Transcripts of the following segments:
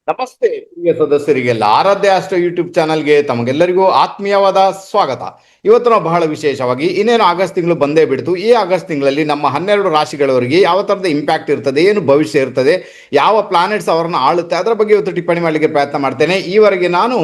ನಮಸ್ತೆ ಪ್ರಿಯ ಸದಸ್ಯರಿಗೆಲ್ಲ ಆರಾಧ್ಯ ಅಷ್ಟೋ ಯೂಟ್ಯೂಬ್ ಚಾನಲ್ಗೆ ತಮಗೆಲ್ಲರಿಗೂ ಆತ್ಮೀಯವಾದ ಸ್ವಾಗತ. ಇವತ್ತು ನಾವು ಬಹಳ ವಿಶೇಷವಾಗಿ ಇನ್ನೇನು ಆಗಸ್ಟ್ ತಿಂಗಳು ಬಂದೇ ಬಿಡ್ತು. ಈ ಆಗಸ್ಟ್ ತಿಂಗಳಲ್ಲಿ ನಮ್ಮ 12 ರಾಶಿಗಳವರಿಗೆ ಯಾವ ತರದ ಇಂಪ್ಯಾಕ್ಟ್ ಇರ್ತದೆ, ಏನು ಭವಿಷ್ಯ ಇರ್ತದೆ, ಯಾವ ಪ್ಲಾನೆಟ್ಸ್ ಅವರನ್ನು ಆಳುತ್ತೆ, ಅದರ ಬಗ್ಗೆ ಇವತ್ತು ಟಿಪ್ಪಣಿ ಮಾಡಲಿಕ್ಕೆ ಪ್ರಯತ್ನ ಮಾಡ್ತೇನೆ. ಈವರೆಗೆ ನಾನು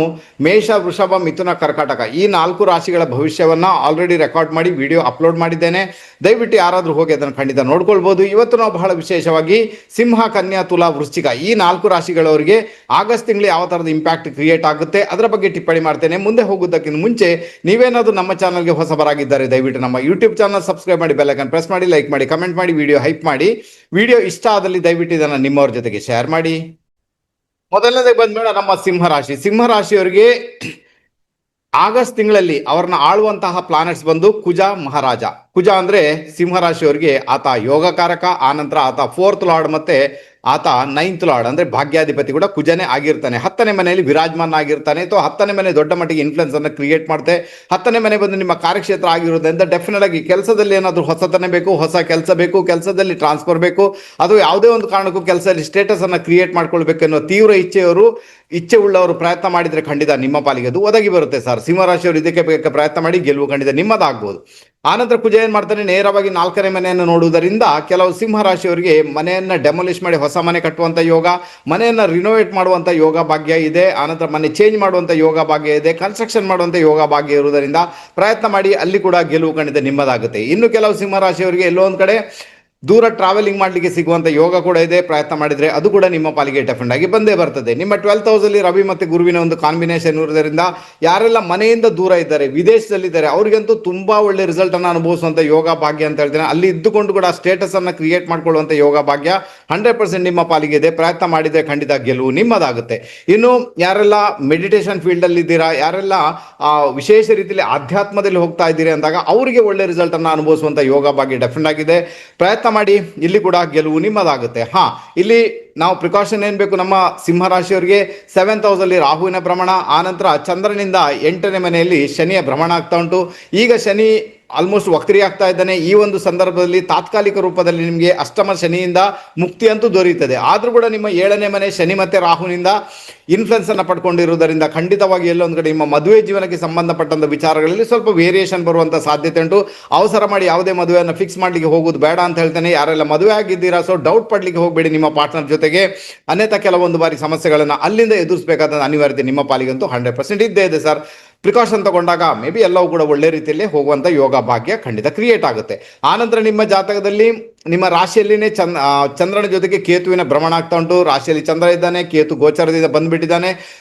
ಮೇಷ, ವೃಷಭ, ಮಿಥುನ, ಕರ್ಕಾಟಕ ಈ 4 ರಾಶಿಗಳ ಭವಿಷ್ಯವನ್ನ ಆಲ್ರೆಡಿ ರೆಕಾರ್ಡ್ ಮಾಡಿ ವಿಡಿಯೋ ಅಪ್ಲೋಡ್ ಮಾಡಿದ್ದೇನೆ. ದಯವಿಟ್ಟು ಯಾರಾದರೂ ಹೋಗಿ ಅದನ್ನು ಖಂಡಿತ ನೋಡ್ಕೊಳ್ಬಹುದು. ಇವತ್ತು ನಾವು ಬಹಳ ವಿಶೇಷವಾಗಿ ಸಿಂಹ, ಕನ್ಯಾ, ತುಲಾ, ವೃಶ್ಚಿಕ ಈ 4 ರಾಶಿಗಳವರಿಗೆ ಆಗಸ್ಟ್ ತಿಂಗಳು ಯಾವ ತರದ ಇಂಪ್ಯಾಕ್ಟ್ ಕ್ರಿಯೇಟ್ ಆಗುತ್ತೆ ಅದರ ಬಗ್ಗೆ ಟಿಪ್ಪಣಿ ಮಾಡ್ತೇನೆ. ಮುಂದೆ ಹೋಗುವುದಕ್ಕಿಂತ ಮುಂಚೆ ನೀವೇನಾದ್ರೂ ನಮ್ಮ ಚಾನಲ್ಗೆ ಹೊಸಬರಾಗಿದ್ದಾರೆ ದಯವಿಟ್ಟು ನಮ್ಮ ಯೂಟ್ಯೂಬ್ ಚಾನಲ್ ಸಬ್ಸ್ಕ್ರೈಬ್ ಮಾಡಿ, ಬೆಲ್ ಐಕಾನ್ ಪ್ರೆಸ್ ಮಾಡಿ, ಲೈಕ್ ಮಾಡಿ, ಕಮೆಂಟ್ ಮಾಡಿ, ವಿಡಿಯೋ ಹೈಪ್ ಮಾಡಿ. ವಿಡಿಯೋ ಇಷ್ಟ ಆದಲ್ಲಿ ದಯವಿಟ್ಟು ಇದನ್ನು ನಿಮ್ಮವ್ರ ಜೊತೆಗೆ ಶೇರ್ ಮಾಡಿ. ಮೊದಲನೇದಾಗಿ ಬಂದ್ಮೇಲೆ ನಮ್ಮ ಸಿಂಹರಾಶಿಯವರಿಗೆ ಆಗಸ್ಟ್ ತಿಂಗಳಲ್ಲಿ ಅವ್ರನ್ನ ಆಳುವಂತಹ ಪ್ಲಾನೆಟ್ಸ್ ಬಂದು ಕುಜ ಮಹಾರಾಜ. ಕುಜ ಅಂದ್ರೆ ಸಿಂಹರಾಶಿಯವರಿಗೆ ಆತ ಯೋಗಕಾರಕ, ಆನಂತರ ಆತ 4th ಲಾರ್ಡ್ ಮತ್ತೆ ಆತ 9th ಲಾರ್ಡ್ ಅಂದ್ರೆ ಭಾಗ್ಯಾಧಿಪತಿ ಕೂಡ ಕುಜನೇ ಆಗಿರ್ತಾನೆ. 10ನೇ ಮನೆಯಲ್ಲಿ ವಿರಾಜಮಾನ ಆಗಿರ್ತಾನೆ. 10ನೇ ಮನೆ ದೊಡ್ಡ ಮಟ್ಟಿಗೆ ಇನ್ಫ್ಲುಯೆನ್ಸ್ ಅನ್ನು ಕ್ರಿಯೇಟ್ ಮಾಡುತ್ತೆ. 10ನೇ ಮನೆ ಬಂದು ನಿಮ್ಮ ಕಾರ್ಯಕ್ಷೇತ್ರ ಆಗಿರೋದ್ರಿಂದ ಡೆಫಿನೆಟ್ ಆಗಿ ಕೆಲಸದಲ್ಲಿ ಏನಾದರೂ ಹೊಸತನ ಬೇಕು, ಹೊಸ ಕೆಲಸ ಬೇಕು, ಕೆಲಸದಲ್ಲಿ ಟ್ರಾನ್ಸ್ಫರ್ ಬೇಕು, ಅದು ಯಾವುದೇ ಒಂದು ಕಾರಣಕ್ಕೂ ಕೆಲಸದಲ್ಲಿ ಸ್ಟೇಟಸ್ ಅನ್ನು ಕ್ರಿಯೇಟ್ ಮಾಡ್ಕೊಳ್ಬೇಕು ಅನ್ನೋ ತೀವ್ರ ಇಚ್ಛೆ ಉಳ್ಳವರು ಪ್ರಯತ್ನ ಮಾಡಿದ್ರೆ ಖಂಡಿತ ನಿಮ್ಮ ಪಾಲಿಗೆ ಅದು ಒದಗಿ ಬರುತ್ತೆ ಸರ್. ಸಿಂಹರಾಶಿಯವರು ಇದಕ್ಕೆ ಪ್ರಯತ್ನ ಮಾಡಿ ಗೆಲುವು ಖಂಡಿತ ನಿಮ್ಮದಾಗ್ಬೋದು. ಆನಂತರ ಕುಜ ಏನ್ ಮಾಡ್ತಾನೆ, ನೇರವಾಗಿ 4ನೇ ಮನೆಯನ್ನು ನೋಡುವುದರಿಂದ ಕೆಲವು ಸಿಂಹರಾಶಿಯವರಿಗೆ ಮನೆಯನ್ನ ಡೆಮೊಲಿಷ್ ಮಾಡಿ ಹೊಸ ಮನೆ ಕಟ್ಟುವಂತ ಯೋಗ, ಮನೆಯನ್ನ ರಿನೋವೇಟ್ ಮಾಡುವಂತ ಯೋಗ ಭಾಗ್ಯ ಇದೆ. ಆನಂತರ ಮನೆ ಚೇಂಜ್ ಮಾಡುವಂತ ಯೋಗ ಭಾಗ್ಯ ಇದೆ. ಕನ್ಸ್ಟ್ರಕ್ಷನ್ ಮಾಡುವಂತ ಯೋಗ ಭಾಗ್ಯ ಇರುವುದರಿಂದ ಪ್ರಯತ್ನ ಮಾಡಿ, ಅಲ್ಲಿ ಕೂಡ ಗೆಲುವು ಖಂಡಿತ ನಿಮ್ಮದಾಗುತ್ತೆ. ಇನ್ನು ಕೆಲವು ಸಿಂಹರಾಶಿಯವರಿಗೆ ಎಲ್ಲೋ ಒಂದ್ ಕಡೆ ದೂರ ಟ್ರಾವೆಲಿಂಗ್ ಮಾಡಲಿಕ್ಕೆ ಸಿಗುವಂತ ಯೋಗ ಕೂಡ ಇದೆ. ಪ್ರಯತ್ನ ಮಾಡಿದ್ರೆ ಅದು ಕೂಡ ನಿಮ್ಮ ಪಾಲಿಗೆ ಡೆಫಿನೆಟ್ ಆಗಿ ಬಂದೇ ಬರ್ತದೆ. ನಿಮ್ಮ 12th ಹೌಸಲ್ಲಿ ರವಿ ಮತ್ತು ಗುರುವಿನ ಒಂದು ಕಾಂಬಿನೇಷನ್ ಇರುವುದರಿಂದ ಯಾರೆಲ್ಲ ಮನೆಯಿಂದ ದೂರ ಇದ್ದಾರೆ, ವಿದೇಶದಲ್ಲಿದ್ದಾರೆ, ಅವರಿಗಂತೂ ತುಂಬಾ ಒಳ್ಳೆ ರಿಸಲ್ಟ್ ಅನ್ನು ಅನುಭವಿಸುವಂತ ಯೋಗ ಭಾಗ್ಯ ಅಂತ ಹೇಳ್ತೇನೆ. ಅಲ್ಲಿ ಇದ್ದುಕೊಂಡು ಕೂಡ ಸ್ಟೇಟಸ್ ಅನ್ನ ಕ್ರಿಯೇಟ್ ಮಾಡ್ಕೊಳ್ಳುವಂತ ಯೋಗ ಭಾಗ್ಯ 100% ನಿಮ್ಮ ಪಾಲಿಗೆ ಇದೆ. ಪ್ರಯತ್ನ ಮಾಡಿದ್ರೆ ಖಂಡಿತ ಗೆಲುವು ನಿಮ್ಮದಾಗುತ್ತೆ. ಇನ್ನು ಯಾರೆಲ್ಲ ಮೆಡಿಟೇಷನ್ ಫೀಲ್ಡ್ ಅಲ್ಲಿ ಇದ್ದೀರಾ, ಯಾರೆಲ್ಲ ವಿಶೇಷ ರೀತಿಯಲ್ಲಿ ಆಧ್ಯಾತ್ಮದಲ್ಲಿ ಹೋಗ್ತಾ ಇದ್ದೀರಿ ಅಂದಾಗ ಅವರಿಗೆ ಒಳ್ಳೆ ರಿಸಲ್ಟ್ ಅನ್ನ ಅನುಭವಿಸುವಂತ ಯೋಗ ಭಾಗ್ಯ ಡೆಫಿನೆಟ್ ಆಗಿದೆ. ಪ್ರಯತ್ನ ಮಾಡಿ, ಇಲ್ಲಿ ಕೂಡ ಗೆಲುವು ನಿಮ್ಮದಾಗುತ್ತೆ. ಇಲ್ಲಿ ನಾವು ಪ್ರಿಕಾಷನ್ ಏನ್ ಬೇಕು, ನಮ್ಮ ಸಿಂಹರಾಶಿಯವರಿಗೆ 7th ಹೌಸಲ್ಲಿ ರಾಹುವಿನ ಭ್ರಮಣ, ಆನಂತರ ಚಂದ್ರನಿಂದ 8ನೇ ಮನೆಯಲ್ಲಿ ಶನಿಯ ಭ್ರಮಣ ಆಗ್ತಾ ಉಂಟು. ಈಗ ಶನಿ ಆಲ್ಮೋಸ್ಟ್ ವಕ್ರಿ ಆಗ್ತಾ ಇದ್ದಾನೆ. ಈ ಒಂದು ಸಂದರ್ಭದಲ್ಲಿ ತಾತ್ಕಾಲಿಕ ರೂಪದಲ್ಲಿ ನಿಮಗೆ ಅಷ್ಟಮ ಶನಿಯಿಂದ ಮುಕ್ತಿ ಅಂತೂ ದೊರೆಯುತ್ತದೆ. ಆದ್ರೂ ಕೂಡ ನಿಮ್ಮ 7ನೇ ಮನೆ ಶನಿ ಮತ್ತೆ ರಾಹುನಿಂದ ಇನ್ಫ್ಲುಯೆನ್ಸ್ ಅನ್ನು ಪಡ್ಕೊಂಡಿರುವುದರಿಂದ ಖಂಡಿತವಾಗಿ ಎಲ್ಲೊಂದು ಕಡೆ ನಿಮ್ಮ ಮದುವೆ ಜೀವನಕ್ಕೆ ಸಂಬಂಧಪಟ್ಟಂತ ವಿಚಾರಗಳಲ್ಲಿ ಸ್ವಲ್ಪ ವೇರಿಯೇಷನ್ ಬರುವಂತ ಸಾಧ್ಯತೆ ಉಂಟು. ಅವಸರ ಮಾಡಿ ಯಾವುದೇ ಮದುವೆಯನ್ನು ಫಿಕ್ಸ್ ಮಾಡ್ಲಿಕ್ಕೆ ಹೋಗೋದು ಬೇಡ ಅಂತ ಹೇಳ್ತೇನೆ. ಯಾರೆಲ್ಲ ಮದುವೆ ಆಗಿದ್ದೀರಾ ಸೊ ಡೌಟ್ ಪಡ್ಲಿಕ್ಕೆ ಹೋಗಬೇಡಿ ನಿಮ್ಮ ಪಾರ್ಟ್ನರ್ ಜೊತೆಗೆ, ಅನ್ಯथा ಕೆಲವೊಂದು ಬಾರಿ ಸಮಸ್ಯೆಗಳನ್ನ ಅಲ್ಲಿಂದ ಎದುರಿಸಬೇಕಾದ ಅನಿವಾರ್ಯತೆ ನಿಮ್ಮ ಪಾಲಿಗಂತೂ 100% ಇದ್ದೇ ಇದೆ ಸರ್. ಪ್ರಿಕಾಷನ್ ತಗೊಂಡಾಗ ಮೇ ಬಿ ಎಲ್ಲವೂ ಕೂಡ ಒಳ್ಳೆ ರೀತಿಯಲ್ಲಿ ಹೋಗುವಂತ ಯೋಗ ಭಾಗ್ಯ ಖಂಡಿತ ಕ್ರಿಯೇಟ್ ಆಗುತ್ತೆ. ಆನಂತರ ನಿಮ್ಮ ಜಾತಕದಲ್ಲಿ ನಿಮ್ಮ ರಾಶಿಯಲ್ಲಿನೇ ಚಂದ್ರನ ಜೊತೆಗೆ ಕೇತುವಿನ ಭ್ರಮಣ ಆಗ್ತಾ ಉಂಟು. ರಾಶಿಯಲ್ಲಿ ಚಂದ್ರ ಇದ್ದಾನೆ, ಕೇತು ಗೋಚರದಿಂದ ಬಂದ್ಬಿಟ್ಟಿದ್ದಾನೆ.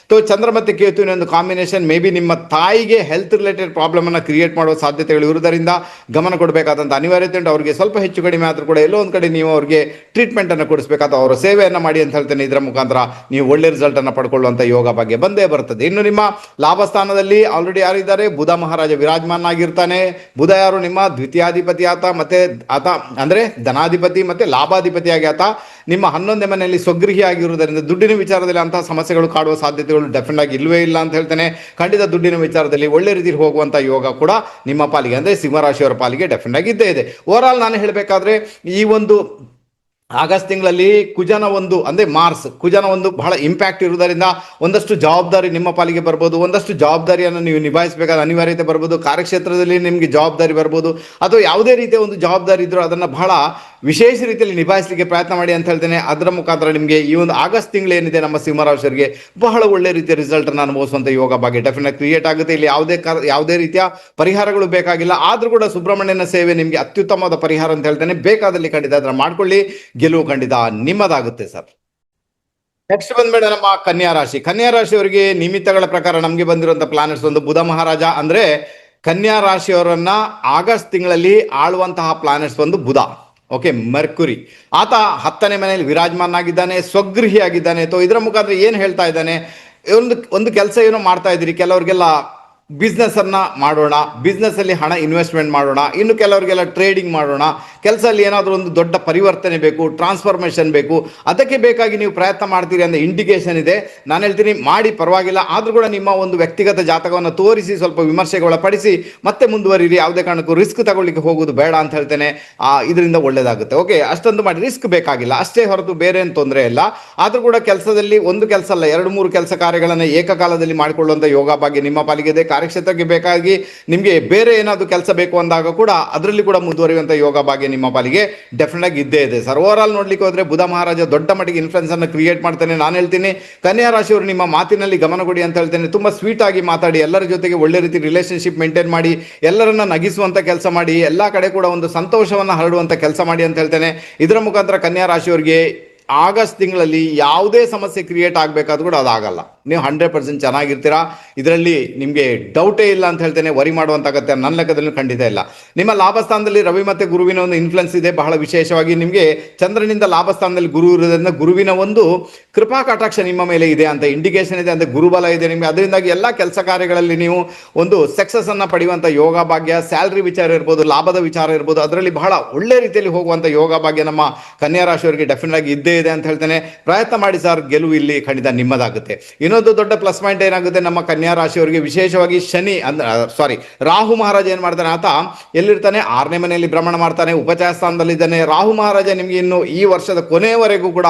ಚಂದ್ರ ಮತ್ತೆ ಕೇತುವಿನ ಒಂದು ಕಾಂಬಿನೇಷನ್ ಮೇ ಬಿ ನಿಮ್ಮ ತಾಯಿಗೆ ಹೆಲ್ತ್ ರಿಲೇಟೆಡ್ ಪ್ರಾಬ್ಲಮ್ ಅನ್ನ ಕ್ರಿಯೇಟ್ ಮಾಡುವ ಸಾಧ್ಯತೆಗಳು ಇರುವುದರಿಂದ ಗಮನ ಕೊಡಬೇಕಾದಂತ ಅನಿವಾರ್ಯತೆ ಉಂಟು. ಅವರಿಗೆ ಸ್ವಲ್ಪ ಹೆಚ್ಚು ಕಡಿಮೆ ಆದ್ರೂ ಕೂಡ ಎಲ್ಲೋ ಒಂದು ಕಡೆ ನೀವು ಅವರಿಗೆ ಟ್ರೀಟ್ಮೆಂಟ್ ಅನ್ನು ಕೊಡಿಸಬೇಕಾದ ಅವರ ಸೇವೆಯನ್ನ ಮಾಡಿ ಅಂತ ಹೇಳ್ತೇನೆ. ಇದರ ಮುಖಾಂತರ ನೀವು ಒಳ್ಳೆ ರಿಸಲ್ಟ್ ಅನ್ನು ಪಡ್ಕೊಳ್ಳುವಂತ ಯೋಗ ಬಗ್ಗೆ ಬಂದೇ ಬರ್ತದೆ. ಇನ್ನು ನಿಮ್ಮ ಲಾಭ ಸ್ಥಾನದಲ್ಲಿ ಆಲ್ರೆಡಿ ಯಾರಿದ್ದಾರೆ, ಬುಧ ಮಹಾರಾಜ ವಿರಾಜಮಾನ ಆಗಿರ್ತಾನೆ. ಬುಧ ಯಾರು, ನಿಮ್ಮ ದ್ವಿತೀಯಾಧಿಪತಿ ಆತ, ಮತ್ತೆ ಆತ ಅಂದ್ರೆ ಧನಾಧಿಪತಿ ಮತ್ತೆ ಲಾಭಾಧಿಪತಿಯಾಗಿ ಆತ ನಿಮ್ಮ 11ನೇ ಮನೆಯಲ್ಲಿ ಸ್ವಗೃಹಿ ಆಗಿರುವುದರಿಂದ ದುಡ್ಡಿನ ವಿಚಾರದಲ್ಲಿ ಅಂತಹ ಸಮಸ್ಯೆಗಳು ಕಾಡುವ ಸಾಧ್ಯತೆಗಳು ಡೆಫಿನೆಟ್ ಆಗಿ ಇಲ್ವೇ ಇಲ್ಲ ಅಂತ ಹೇಳ್ತೇನೆ. ಖಂಡಿತ ದುಡ್ಡಿನ ವಿಚಾರದಲ್ಲಿ ಒಳ್ಳೆ ರೀತಿಯಲ್ಲಿ ಹೋಗುವಂತ ಯೋಗ ಕೂಡ ನಿಮ್ಮ ಪಾಲಿಗೆ ಅಂದ್ರೆ ಸಿಂಹರಾಶಿಯವರ ಪಾಲಿಗೆ ಡೆಫಿನೆಟ್ ಆಗಿ ಇದ್ದೇ ಇದೆ. ಓವರ್ ಆಲ್ ನಾನು ಹೇಳಬೇಕಾದ್ರೆ ಈ ಒಂದು ಆಗಸ್ಟ್ ತಿಂಗಳಲ್ಲಿ ಕುಜನ ಒಂದು ಅಂದ್ರೆ ಮಾರ್ಸ್ ಕುಜನ ಒಂದು ಬಹಳ ಇಂಪ್ಯಾಕ್ಟ್ ಇರುವುದರಿಂದ ಒಂದಷ್ಟು ಜವಾಬ್ದಾರಿ ನಿಮ್ಮ ಪಾಲಿಗೆ ಬರ್ಬೋದು, ಒಂದಷ್ಟು ಜವಾಬ್ದಾರಿಯನ್ನು ನೀವು ನಿಭಾಯಿಸಬೇಕಾದ ಅನಿವಾರ್ಯತೆ ಬರ್ಬೋದು. ಕಾರ್ಯಕ್ಷೇತ್ರದಲ್ಲಿ ನಿಮಗೆ ಜವಾಬ್ದಾರಿ ಬರ್ಬೋದು, ಅಥವಾ ಯಾವುದೇ ರೀತಿಯ ಒಂದು ಜವಾಬ್ದಾರಿ ಇದ್ರೂ ಅದನ್ನು ಬಹಳ ವಿಶೇಷ ರೀತಿಯಲ್ಲಿ ನಿಭಾಯಿಸಲಿಕ್ಕೆ ಪ್ರಯತ್ನ ಮಾಡಿ ಅಂತ ಹೇಳ್ತೇನೆ. ಅದರ ಮುಖಾಂತರ ನಿಮಗೆ ಈ ಒಂದು ಆಗಸ್ಟ್ ತಿಂಗಳು ಏನಿದೆ ನಮ್ಮ ಸಿಂಹರಾಶಿಯವರಿಗೆ ಬಹಳ ಒಳ್ಳೆ ರೀತಿಯ ರಿಸಲ್ಟ್ ಅನ್ನು ಅನುಭವಿಸುವಂತ ಯೋಗ ಬಗ್ಗೆ ಡೆಫಿನೆಟ್ ಕ್ರಿಯೇಟ್ ಆಗುತ್ತೆ. ಇಲ್ಲಿ ಯಾವುದೇ ರೀತಿಯ ಪರಿಹಾರಗಳು ಬೇಕಾಗಿಲ್ಲ. ಆದ್ರೂ ಕೂಡ ಸುಬ್ರಹ್ಮಣ್ಯನ ಸೇವೆ ನಿಮಗೆ ಅತ್ಯುತ್ತಮವಾದ ಪರಿಹಾರ ಅಂತ ಹೇಳ್ತೇನೆ. ಬೇಕಾದಲ್ಲಿ ಖಂಡಿತ ಅದನ್ನ ಮಾಡ್ಕೊಳ್ಳಿ, ಗೆಲುವು ಖಂಡಿತ ನಿಮ್ಮದಾಗುತ್ತೆ ಸರ್. ನೆಕ್ಸ್ಟ್ ಬಂದ್ಬೇಡ ನಮ್ಮ ಕನ್ಯಾ ರಾಶಿಯವರಿಗೆ ನಿಮಿತ್ತಗಳ ಪ್ರಕಾರ ನಮಗೆ ಬಂದಿರುವಂತ ಪ್ಲಾನೆಟ್ಸ್ ಒಂದು ಬುಧ ಮಹಾರಾಜ. ಅಂದ್ರೆ ಕನ್ಯಾ ರಾಶಿಯವರನ್ನ ಆಗಸ್ಟ್ ತಿಂಗಳಲ್ಲಿ ಆಳುವಂತಹ ಪ್ಲಾನೆಟ್ಸ್ ಒಂದು ಬುಧ. ಓಕೆ, ಮರ್ಕುರಿ ಆತ 10ನೇ ಮನೆಯಲ್ಲಿ ವಿರಾಜಮಾನ ಆಗಿದ್ದಾನೆ, ಸ್ವಗೃಹಿ ಆಗಿದ್ದಾನೆ. ಇದರ ಮುಖಾಂತರ ಏನ್ ಹೇಳ್ತಾ ಇದ್ದಾನೆ, ಒಂದು ಕೆಲಸ ಏನೋ ಮಾಡ್ತಾ ಇದ್ದೀರಿ, ಕೆಲವರಿಗೆಲ್ಲ ಬಿಸ್ನೆಸ್ ಅನ್ನ ಮಾಡೋಣ, ಬಿಸ್ನೆಸ್ ಅಲ್ಲಿ ಹಣ ಇನ್ವೆಸ್ಟ್ಮೆಂಟ್ ಮಾಡೋಣ, ಇನ್ನು ಕೆಲವರಿಗೆಲ್ಲ ಟ್ರೇಡಿಂಗ್ ಮಾಡೋಣ, ಕೆಲಸದಲ್ಲಿ ಏನಾದರೂ ಒಂದು ದೊಡ್ಡ ಪರಿವರ್ತನೆ ಬೇಕು, ಟ್ರಾನ್ಸ್ಫಾರ್ಮೇಷನ್ ಬೇಕು, ಅದಕ್ಕೆ ಬೇಕಾಗಿ ನೀವು ಪ್ರಯತ್ನ ಮಾಡ್ತೀರಿ ಅಂತ ಇಂಡಿಕೇಶನ್ ಇದೆ. ನಾನು ಹೇಳ್ತೀನಿ ಮಾಡಿ, ಪರವಾಗಿಲ್ಲ. ಆದರೂ ಕೂಡ ನಿಮ್ಮ ಒಂದು ವ್ಯಕ್ತಿಗತ ಜಾತಕವನ್ನು ತೋರಿಸಿ ಸ್ವಲ್ಪ ವಿಮರ್ಶೆಗೆ ಒಳಪಡಿಸಿ ಮತ್ತೆ ಮುಂದುವರಿರಿ. ಯಾವುದೇ ಕಾರಣಕ್ಕೂ ರಿಸ್ಕ್ ತಗೊಳ್ಳಿಕ್ಕೆ ಹೋಗೋದು ಬೇಡ ಅಂತ ಹೇಳ್ತೇನೆ. ಇದರಿಂದ ಒಳ್ಳೇದಾಗುತ್ತೆ. ಓಕೆ, ಅಷ್ಟೊಂದು ಮಾಡಿ, ರಿಸ್ಕ್ ಬೇಕಾಗಿಲ್ಲ ಅಷ್ಟೇ ಹೊರತು ಬೇರೆ ಏನು ತೊಂದರೆ ಇಲ್ಲ. ಆದರೂ ಕೂಡ ಕೆಲಸದಲ್ಲಿ ಒಂದು ಕೆಲಸ ಅಲ್ಲ, 2-3 ಕೆಲಸ ಕಾರ್ಯಗಳನ್ನು ಏಕಕಾಲದಲ್ಲಿ ಮಾಡಿಕೊಳ್ಳುವಂಥ ಯೋಗ ಭಾಗ್ಯ ನಿಮ್ಮ ಪಾಲಿಗೆ ಇದೆ. ಕಾರ್ಯಕ್ಷೇತ್ರಕ್ಕೆ ಬೇಕಾಗಿ ನಿಮಗೆ ಬೇರೆ ಏನಾದರೂ ಕೆಲಸ ಬೇಕು ಅಂದಾಗ ಕೂಡ ಅದರಲ್ಲಿ ಕೂಡ ಮುಂದುವರಿಯುವಂಥ ಯೋಗ ಭಾಗ್ಯ ನಿಮ್ಮ ಪಾಲಿಗೆ ಡೆಫಿನೆಟ್ ಆಗಿ ಇದ್ದೇ ಇದೆ ಸರ್. ಓವರ್ ಆಲ್ ನೋಡ್ಲಿಕ್ಕೆ ಹೋದ್ರೆ ಬುಧ ಮಹಾರಾಜ ದೊಡ್ಡ ಮಟ್ಟಿಗೆ ಇನ್ಫ್ಲುಯೆನ್ಸ್ ಅನ್ನು ಕ್ರಿಯೇಟ್ ಮಾಡ್ತಾನೆ. ನಾನು ಹೇಳ್ತೀನಿ, ಕನ್ಯಾ ರಾಶಿಯವರು ನಿಮ್ಮ ಮಾತಿನಲ್ಲಿ ಗಮನ ಕೊಡಿ ಅಂತ ಹೇಳ್ತೇನೆ. ತುಂಬಾ ಸ್ವೀಟ್ ಆಗಿ ಮಾತಾಡಿ, ಎಲ್ಲರ ಜೊತೆಗೆ ಒಳ್ಳೆ ರೀತಿ ರಿಲೇಶನ್ಶಿಪ್ ಮೇಂಟೈನ್ ಮಾಡಿ, ಎಲ್ಲರನ್ನ ನಗಿಸುವಂತ ಕೆಲಸ ಮಾಡಿ, ಎಲ್ಲಾ ಕಡೆ ಕೂಡ ಒಂದು ಸಂತೋಷವನ್ನ ಹರಡುವಂತ ಕೆಲಸ ಮಾಡಿ ಅಂತ ಹೇಳ್ತೇನೆ. ಇದರ ಮುಖಾಂತರ ಕನ್ಯಾ ರಾಶಿಯವರಿಗೆ ಆಗಸ್ಟ್ ತಿಂಗಳಲ್ಲಿ ಯಾವುದೇ ಸಮಸ್ಯೆ ಕ್ರಿಯೇಟ್ ಆಗಬೇಕಾದ್ರೂ ಕೂಡ ಅದಾಗಲ್ಲ. ನೀವು 100% ಚೆನ್ನಾಗಿರ್ತೀರಾ, ಇದರಲ್ಲಿ ನಿಮಗೆ ಡೌಟೇ ಇಲ್ಲ ಅಂತ ಹೇಳ್ತೇನೆ. ವರಿ ಮಾಡುವಂತ ಅಗತ್ಯ ನನ್ನ ಲೆಕ್ಕದಲ್ಲಿ ಖಂಡಿತ ಇಲ್ಲ. ನಿಮ್ಮ ಲಾಭಸ್ಥಾನದಲ್ಲಿ ರವಿ ಮತ್ತೆ ಗುರುವಿನ ಒಂದು ಇನ್ಫ್ಲುಯೆನ್ಸ್ ಇದೆ. ಬಹಳ ವಿಶೇಷವಾಗಿ ನಿಮಗೆ ಚಂದ್ರನಿಂದ ಲಾಭಸ್ಥಾನದಲ್ಲಿ ಗುರು ಇರೋದ್ರಿಂದ ಗುರುವಿನ ಒಂದು ಕೃಪಾ ಕಟಾಕ್ಷ ನಿಮ್ಮ ಮೇಲೆ ಇದೆ ಅಂತ ಇಂಡಿಕೇಶನ್ ಇದೆ. ಅಂದ್ರೆ ಗುರುಬಲ ಇದೆ ನಿಮಗೆ. ಅದರಿಂದಾಗಿ ಎಲ್ಲ ಕೆಲಸ ಕಾರ್ಯಗಳಲ್ಲಿ ನೀವು ಒಂದು ಸಕ್ಸಸ್ ಅನ್ನ ಪಡೆಯುವಂತ ಯೋಗ ಭಾಗ್ಯ, ಸ್ಯಾಲರಿ ವಿಚಾರ ಇರ್ಬೋದು, ಲಾಭದ ವಿಚಾರ ಇರ್ಬೋದು, ಅದರಲ್ಲಿ ಬಹಳ ಒಳ್ಳೆ ರೀತಿಯಲ್ಲಿ ಹೋಗುವಂತ ಯೋಗ ಭಾಗ್ಯ ನಮ್ಮ ಕನ್ಯಾ ರಾಶಿಯವರಿಗೆ ಡೆಫಿನೆಟ್ ಆಗಿ ಇದ್ದೇ ಇದೆ ಅಂತ ಹೇಳ್ತೇನೆ. ಪ್ರಯತ್ನ ಮಾಡಿ ಸರ್, ಗೆಲುವು ಇಲ್ಲಿ ಖಂಡಿತ ನಿಮ್ಮದಾಗುತ್ತೆ. ಇನ್ನೊಂದು ದೊಡ್ಡ ಪ್ಲಸ್ ಪಾಯಿಂಟ್ ಏನಾಗುತ್ತೆ, ನಮ್ಮ ಕನ್ಯಾ ರಾಶಿಯವರಿಗೆ ವಿಶೇಷವಾಗಿ ಶನಿ ರಾಹು ಮಹಾರಾಜ ಏನ್ ಮಾಡ್ತಾನೆ, ಆತ ಎಲ್ಲಿರ್ತಾನೆ, 6ನೇ ಮನೆಯಲ್ಲಿ ಭ್ರಮಣ ಮಾಡ್ತಾನೆ, ಉಪಚಯ ಸ್ಥಾನದಲ್ಲಿದ್ದಾನೆ. ರಾಹು ಮಹಾರಾಜ ನಿಮಗೆ ಇನ್ನು ಈ ವರ್ಷದ ಕೊನೆಯವರೆಗೂ ಕೂಡ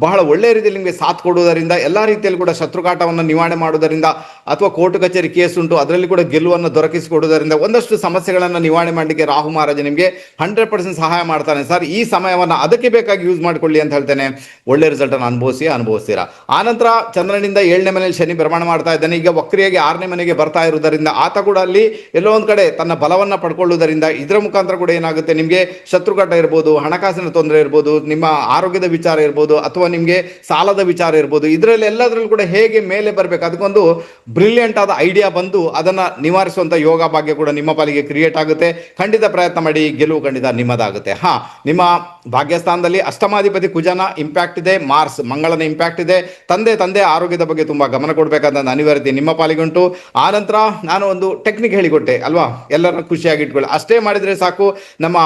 ಬಹಳ ಒಳ್ಳೆ ರೀತಿಯಲ್ಲಿ ನಿಮಗೆ ಸಾಥ್ ಕೊಡುವುದರಿಂದ, ಎಲ್ಲಾ ರೀತಿಯಲ್ಲಿ ಕೂಡ ಶತ್ರುಕಾಟವನ್ನು ನಿವಾರಣೆ ಮಾಡುವುದರಿಂದ, ಅಥವಾ ಕೋರ್ಟ್ ಕಚೇರಿ ಕೇಸ್ ಉಂಟು ಅದರಲ್ಲಿ ಕೂಡ ಗೆಲುವನ್ನು ದೊರಕಿಸಿಕೊಡುವುದರಿಂದ, ಒಂದಷ್ಟು ಸಮಸ್ಯೆಗಳನ್ನು ನಿವಾರಣೆ ಮಾಡಲಿಕ್ಕೆ ರಾಹು ಮಹಾರಾಜ ನಿಮಗೆ 100% ಸಹಾಯ ಮಾಡ್ತಾನೆ ಸರ್. ಈ ಸಮಯವನ್ನು ಅದಕ್ಕೆ ಬೇಕಾಗಿ ಯೂಸ್ ಮಾಡಿಕೊಳ್ಳಿ ಅಂತ ಹೇಳ್ತೇನೆ. ಒಳ್ಳೆ ರಿಸಲ್ಟ್ ಅನ್ನು ಅನುಭವಿಸ್ತೀರಾ. ಆನಂತರ ಚಂದ್ರನಿಂದ 7ನೇ ಮನೆಯಲ್ಲಿ ಶನಿ ಭ್ರಮಣ ಮಾಡ್ತಾ ಇದ್ದಾನೆ. ಈಗ ವಕ್ರಿಯಾಗಿ 6ನೇ ಮನೆಗೆ ಬರ್ತಾ ಇರುವುದರಿಂದ ಆತ ಕೂಡ ಅಲ್ಲಿ ಎಲ್ಲೋ ಒಂದ್ ಕಡೆ ತನ್ನ ಬಲವನ್ನ ಪಡ್ಕೊಳ್ಳುವುದರಿಂದ ಇದರ ಮುಖಾಂತರ ಕೂಡ ಏನಾಗುತ್ತೆ, ನಿಮಗೆ ಶತ್ರುಘಾಟ ಇರ್ಬೋದು, ಹಣಕಾಸಿನ ತೊಂದರೆ ಇರ್ಬೋದು, ನಿಮ್ಮ ಆರೋಗ್ಯದ ವಿಚಾರ ಇರ್ಬೋದು, ಅಥವಾ ನಿಮಗೆ ಸಾಲದ ವಿಚಾರ ಇರ್ಬೋದು, ಇದರಲ್ಲಿ ಎಲ್ಲದರಲ್ಲೂ ಕೂಡ ಹೇಗೆ ಮೇಲೆ ಬರಬೇಕು ಅದಕ್ಕೊಂದು ಬ್ರಿಲಿಯಂಟ್ ಆದ ಐಡಿಯಾ ಬಂದು ಅದನ್ನ ನಿವಾರಿಸುವಂತ ಯೋಗ ಭಾಗ್ಯ ಕೂಡ ನಿಮ್ಮ ಪಾಲಿಗೆ ಕ್ರಿಯೇಟ್ ಆಗುತ್ತೆ. ಖಂಡಿತ ಪ್ರಯತ್ನ ಮಾಡಿ, ಗೆಲುವು ಖಂಡಿತ ನಿಮ್ಮದಾಗುತ್ತೆ. ನಿಮ್ಮ ಭಾಗ್ಯಸ್ಥಾನದಲ್ಲಿ ಅಷ್ಟಮಾಧಿಪತಿ ಕುಜನ ಇಂಪ್ಯಾಕ್ಟ್ ಇದೆ, ಮಾರ್ಸ್ ಮಂಗಳನ ಇಂಪ್ಯಾಕ್ಟ್ ಇದೆ. ತಂದೆ ಆರೋಗ್ಯದ ಬಗ್ಗೆ ತುಂಬಾ ಗಮನ ಕೊಡಬೇಕಾದ ಅನಿವಾರ್ಯತೆ ನಿಮ್ಮ ಪಾಲಿಗುಂಟು. ಆನಂತರ ನಾನು ಒಂದು ಟೆಕ್ನಿಕ್ ಹೇಳಿಕೊಟ್ಟೆ ಅಲ್ವಾ, ಎಲ್ಲರನ್ನ ಖುಷಿಯಾಗಿ ಇಟ್ಕೊಳ್ಳಿ. ಅಷ್ಟೇ ಮಾಡಿದ್ರೆ ಸಾಕು, ನಮ್ಮ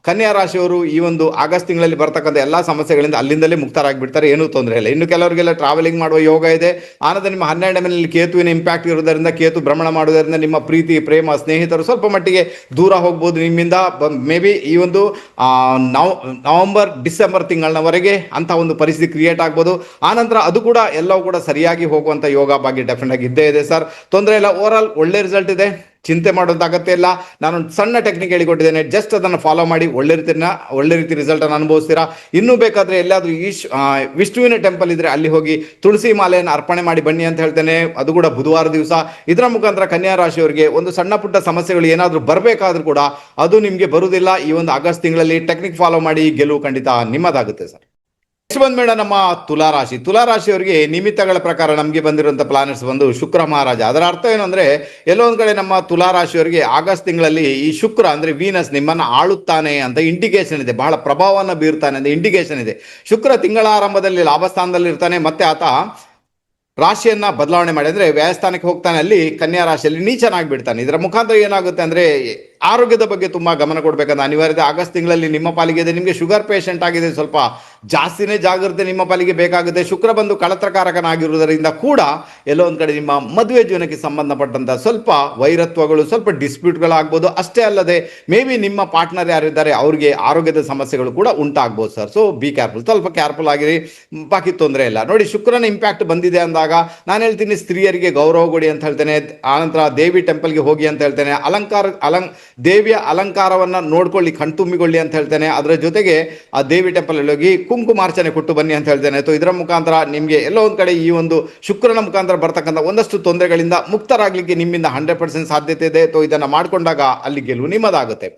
ಕನ್ಯಾ ರಾಶಿಯವರು ಈ ಒಂದು ಆಗಸ್ಟ್ ತಿಂಗಳಲ್ಲಿ ಬರ್ತಕ್ಕಂಥ ಎಲ್ಲಾ ಸಮಸ್ಯೆಗಳಿಂದ ಅಲ್ಲಿಂದಲೇ ಮುಕ್ತರಾಗಿ ಬಿಡ್ತಾರೆ, ಏನೂ ತೊಂದರೆ ಇಲ್ಲ. ಇನ್ನು ಕೆಲವರಿಗೆಲ್ಲ ಟ್ರಾವೆಲಿಂಗ್ ಮಾಡುವ ಯೋಗ ಇದೆ. ಆನಂತರ ನಿಮ್ಮ 12ನೇ ಮನೆಯಲ್ಲಿ ಕೇತುವಿನ ಇಂಪ್ಯಾಕ್ಟ್ ಇರೋದರಿಂದ, ಕೇತು ಭ್ರಮಣ ಮಾಡೋದರಿಂದ ನಿಮ್ಮ ಪ್ರೀತಿ, ಪ್ರೇಮ, ಸ್ನೇಹಿತರು ಸ್ವಲ್ಪ ಮಟ್ಟಿಗೆ ದೂರ ಹೋಗ್ಬೋದು ನಿಮ್ಮಿಂದ. ಮೇ ಬಿ ಈ ಒಂದು ನವೆಂಬರ್ ಡಿಸೆಂಬರ್ ತಿಂಗಳವರೆಗೆ ಅಂತ ಒಂದು ಪರಿಸ್ಥಿತಿ ಕ್ರಿಯೇಟ್ ಆಗ್ಬೋದು. ಆನಂತರ ಅದು ಕೂಡ ಎಲ್ಲವೂ ಕೂಡ ಸರಿಯಾಗಿ ಹೋಗುವಂತ ಯೋಗ ಭಾಗ್ಯ ಡೆಫಿನೆಟ್ ಆಗಿ ಇದ್ದೇ ಇದೆ ಸರ್. ತೊಂದರೆ ಇಲ್ಲ. ಓವರ್ ಆಲ್ ಒಳ್ಳೆ ರಿಸಲ್ಟ್ ಇದೆ, ಚಿಂತೆ ಮಾಡೋದು ಅಗತ್ಯ ಇಲ್ಲ. ನಾನೊಂದು ಸಣ್ಣ ಟೆಕ್ನಿಕ್ ಹೇಳಿಕೊಟ್ಟಿದ್ದೇನೆ, ಜಸ್ಟ್ ಅದನ್ನು ಫಾಲೋ ಮಾಡಿ ಒಳ್ಳೆ ರೀತಿ ರಿಸಲ್ಟ್ ಅನ್ನು ಅನುಭವಿಸ್ತೀರಾ. ಇನ್ನೂ ಬೇಕಾದ್ರೆ ಎಲ್ಲಾದ್ರೂ ವಿಷ್ಣುವಿನ ಟೆಂಪಲ್ ಇದ್ರೆ ಅಲ್ಲಿ ಹೋಗಿ ತುಳಸಿ ಮಾಲೆಯನ್ನು ಅರ್ಪಣೆ ಮಾಡಿ ಬನ್ನಿ ಅಂತ ಹೇಳ್ತೇನೆ. ಅದು ಕೂಡ ಬುಧವಾರ ದಿವಸ. ಇದರ ಮುಖಾಂತರ ಕನ್ಯಾ ರಾಶಿಯವರಿಗೆ ಒಂದು ಸಣ್ಣ ಪುಟ್ಟ ಸಮಸ್ಯೆಗಳು ಏನಾದರೂ ಬರಬೇಕಾದ್ರೂ ಕೂಡ ಅದು ನಿಮಗೆ ಬರುವುದಿಲ್ಲ. ಈ ಒಂದು ಆಗಸ್ಟ್ ತಿಂಗಳಲ್ಲಿ ಟೆಕ್ನಿಕ್ ಫಾಲೋ ಮಾಡಿ, ಗೆಲುವು ಖಂಡಿತ ನಿಮ್ಮದಾಗುತ್ತೆ ಸರ್. ನೆಕ್ಸ್ಟ್ ಬಂದ್ಮೇಡ ನಮ್ಮ ತುಲಾರಾಶಿಯವರಿಗೆ ನಿಮಿತ್ತಗಳ ಪ್ರಕಾರ ನಮಗೆ ಬಂದಿರುವಂತ ಪ್ಲಾನೆಟ್ಸ್ ಬಂದು ಶುಕ್ರ ಮಹಾರಾಜ. ಅದರ ಅರ್ಥ ಏನು ಅಂದ್ರೆ, ಎಲ್ಲೊಂದ್ ಕಡೆ ನಮ್ಮ ತುಲಾರಾಶಿಯವರಿಗೆ ಆಗಸ್ಟ್ ತಿಂಗಳಲ್ಲಿ ಈ ಶುಕ್ರ ಅಂದ್ರೆ ವೀನಸ್ ನಿಮ್ಮನ್ನ ಆಳುತ್ತಾನೆ ಅಂತ ಇಂಡಿಕೇಶನ್ ಇದೆ, ಬಹಳ ಪ್ರಭಾವವನ್ನು ಬೀರ್ತಾನೆ ಅಂತ ಇಂಡಿಕೇಶನ್ ಇದೆ. ಶುಕ್ರ ತಿಂಗಳ ಆರಂಭದಲ್ಲಿ ಲಾಭಸ್ಥಾನದಲ್ಲಿ ಇರ್ತಾನೆ, ಮತ್ತೆ ಆತ ರಾಶಿಯನ್ನ ಬದಲಾವಣೆ ಮಾಡಿ ಅಂದ್ರೆ ವ್ಯಯಸ್ಥಾನಕ್ಕೆ ಹೋಗ್ತಾನೆ, ಅಲ್ಲಿ ಕನ್ಯಾ ರಾಶಿಯಲ್ಲಿ ನೀಚನಾಗಿ ಬಿಡ್ತಾನೆ. ಇದರ ಮುಖಾಂತರ ಏನಾಗುತ್ತೆ ಅಂದ್ರೆ, ಆರೋಗ್ಯದ ಬಗ್ಗೆ ತುಂಬಾ ಗಮನ ಕೊಡಬೇಕಂತ ಅನಿವಾರ್ಯತೆ ಆಗಸ್ಟ್ ತಿಂಗಳಲ್ಲಿ ನಿಮ್ಮ ಪಾಲಿಗೆ ಇದೆ. ನಿಮಗೆ ಶುಗರ್ ಪೇಷಂಟ್ ಆಗಿದೆ, ಸ್ವಲ್ಪ ಜಾಸ್ತಿನೇ ಜಾಗ್ರತೆ ನಿಮ್ಮ ಪಾಲಿಗೆ ಬೇಕಾಗುತ್ತೆ. ಶುಕ್ರ ಬಂದು ಕಳತ್ರಕಾರಕನಾಗಿರುವುದರಿಂದ ಕೂಡ ಎಲ್ಲೋ ಒಂದ್ ಕಡೆ ನಿಮ್ಮ ಮದುವೆ ಜೀವನಕ್ಕೆ ಸಂಬಂಧಪಟ್ಟಂತ ಸ್ವಲ್ಪ ವೈರತ್ವಗಳು, ಸ್ವಲ್ಪ ಡಿಸ್ಪ್ಯೂಟ್ಗಳಾಗ್ಬೋದು. ಅಷ್ಟೇ ಅಲ್ಲದೆ ಮೇ ಬಿ ನಿಮ್ಮ ಪಾರ್ಟ್ನರ್ ಯಾರಿದ್ದಾರೆ ಅವ್ರಿಗೆ ಆರೋಗ್ಯದ ಸಮಸ್ಯೆಗಳು ಕೂಡ ಉಂಟಾಗ್ಬೋದು ಸರ್. ಸೊ ಬಿ ಕೇರ್ಫುಲ್, ಸ್ವಲ್ಪ ಕೇರ್ಫುಲ್ ಆಗಿರಿ, ಬಾಕಿ ತೊಂದರೆ ಇಲ್ಲ. ನೋಡಿ, ಶುಕ್ರನ ಇಂಪ್ಯಾಕ್ಟ್ ಬಂದಿದೆ ಅಂದಾಗ ನಾನು ಹೇಳ್ತೀನಿ, ಸ್ತ್ರೀಯರಿಗೆ ಗೌರವ ಕೊಡಿ ಅಂತ ಹೇಳ್ತೇನೆ. ಆನಂತರ ದೇವಿ ಟೆಂಪಲ್ಗೆ ಹೋಗಿ ಅಂತ ಹೇಳ್ತೇನೆ. ದೇವಿಯ ಅಲಂಕಾರವನ್ನ ನೋಡ್ಕೊಳ್ಳಿ, ಕಣ್ತುಂಬಿಕೊಳ್ಳಿ ಅಂತ ಹೇಳ್ತೇನೆ. ಅದರ ಜೊತೆಗೆ ಆ ದೇವಿ ಟೆಂಪಲ್ ಅಲ್ಲಿ ಹೋಗಿ ಕುಂಕುಮಾರ್ಚನೆ ಕೊಟ್ಟು ಬನ್ನಿ ಅಂತ ಹೇಳ್ತೇನೆ. ಇದರ ಮುಖಾಂತರ ನಿಮಗೆ ಎಲ್ಲೋ ಒಂದ್ ಕಡೆ ಈ ಒಂದು ಶುಕ್ರನ ಮುಖಾಂತರ ಬರ್ತಕ್ಕಂಥ ಒಂದಷ್ಟು ತೊಂದರೆಗಳಿಂದ ಮುಕ್ತರಾಗ್ಲಿಕ್ಕೆ ನಿಮ್ಮಿಂದ 100% ಸಾಧ್ಯತೆ ಇದೆ. ಇದನ್ನ ಮಾಡ್ಕೊಂಡಾಗ ಅಲ್ಲಿ ಗೆಲುವು ನಿಮ್ಮದಾಗುತ್ತೆ.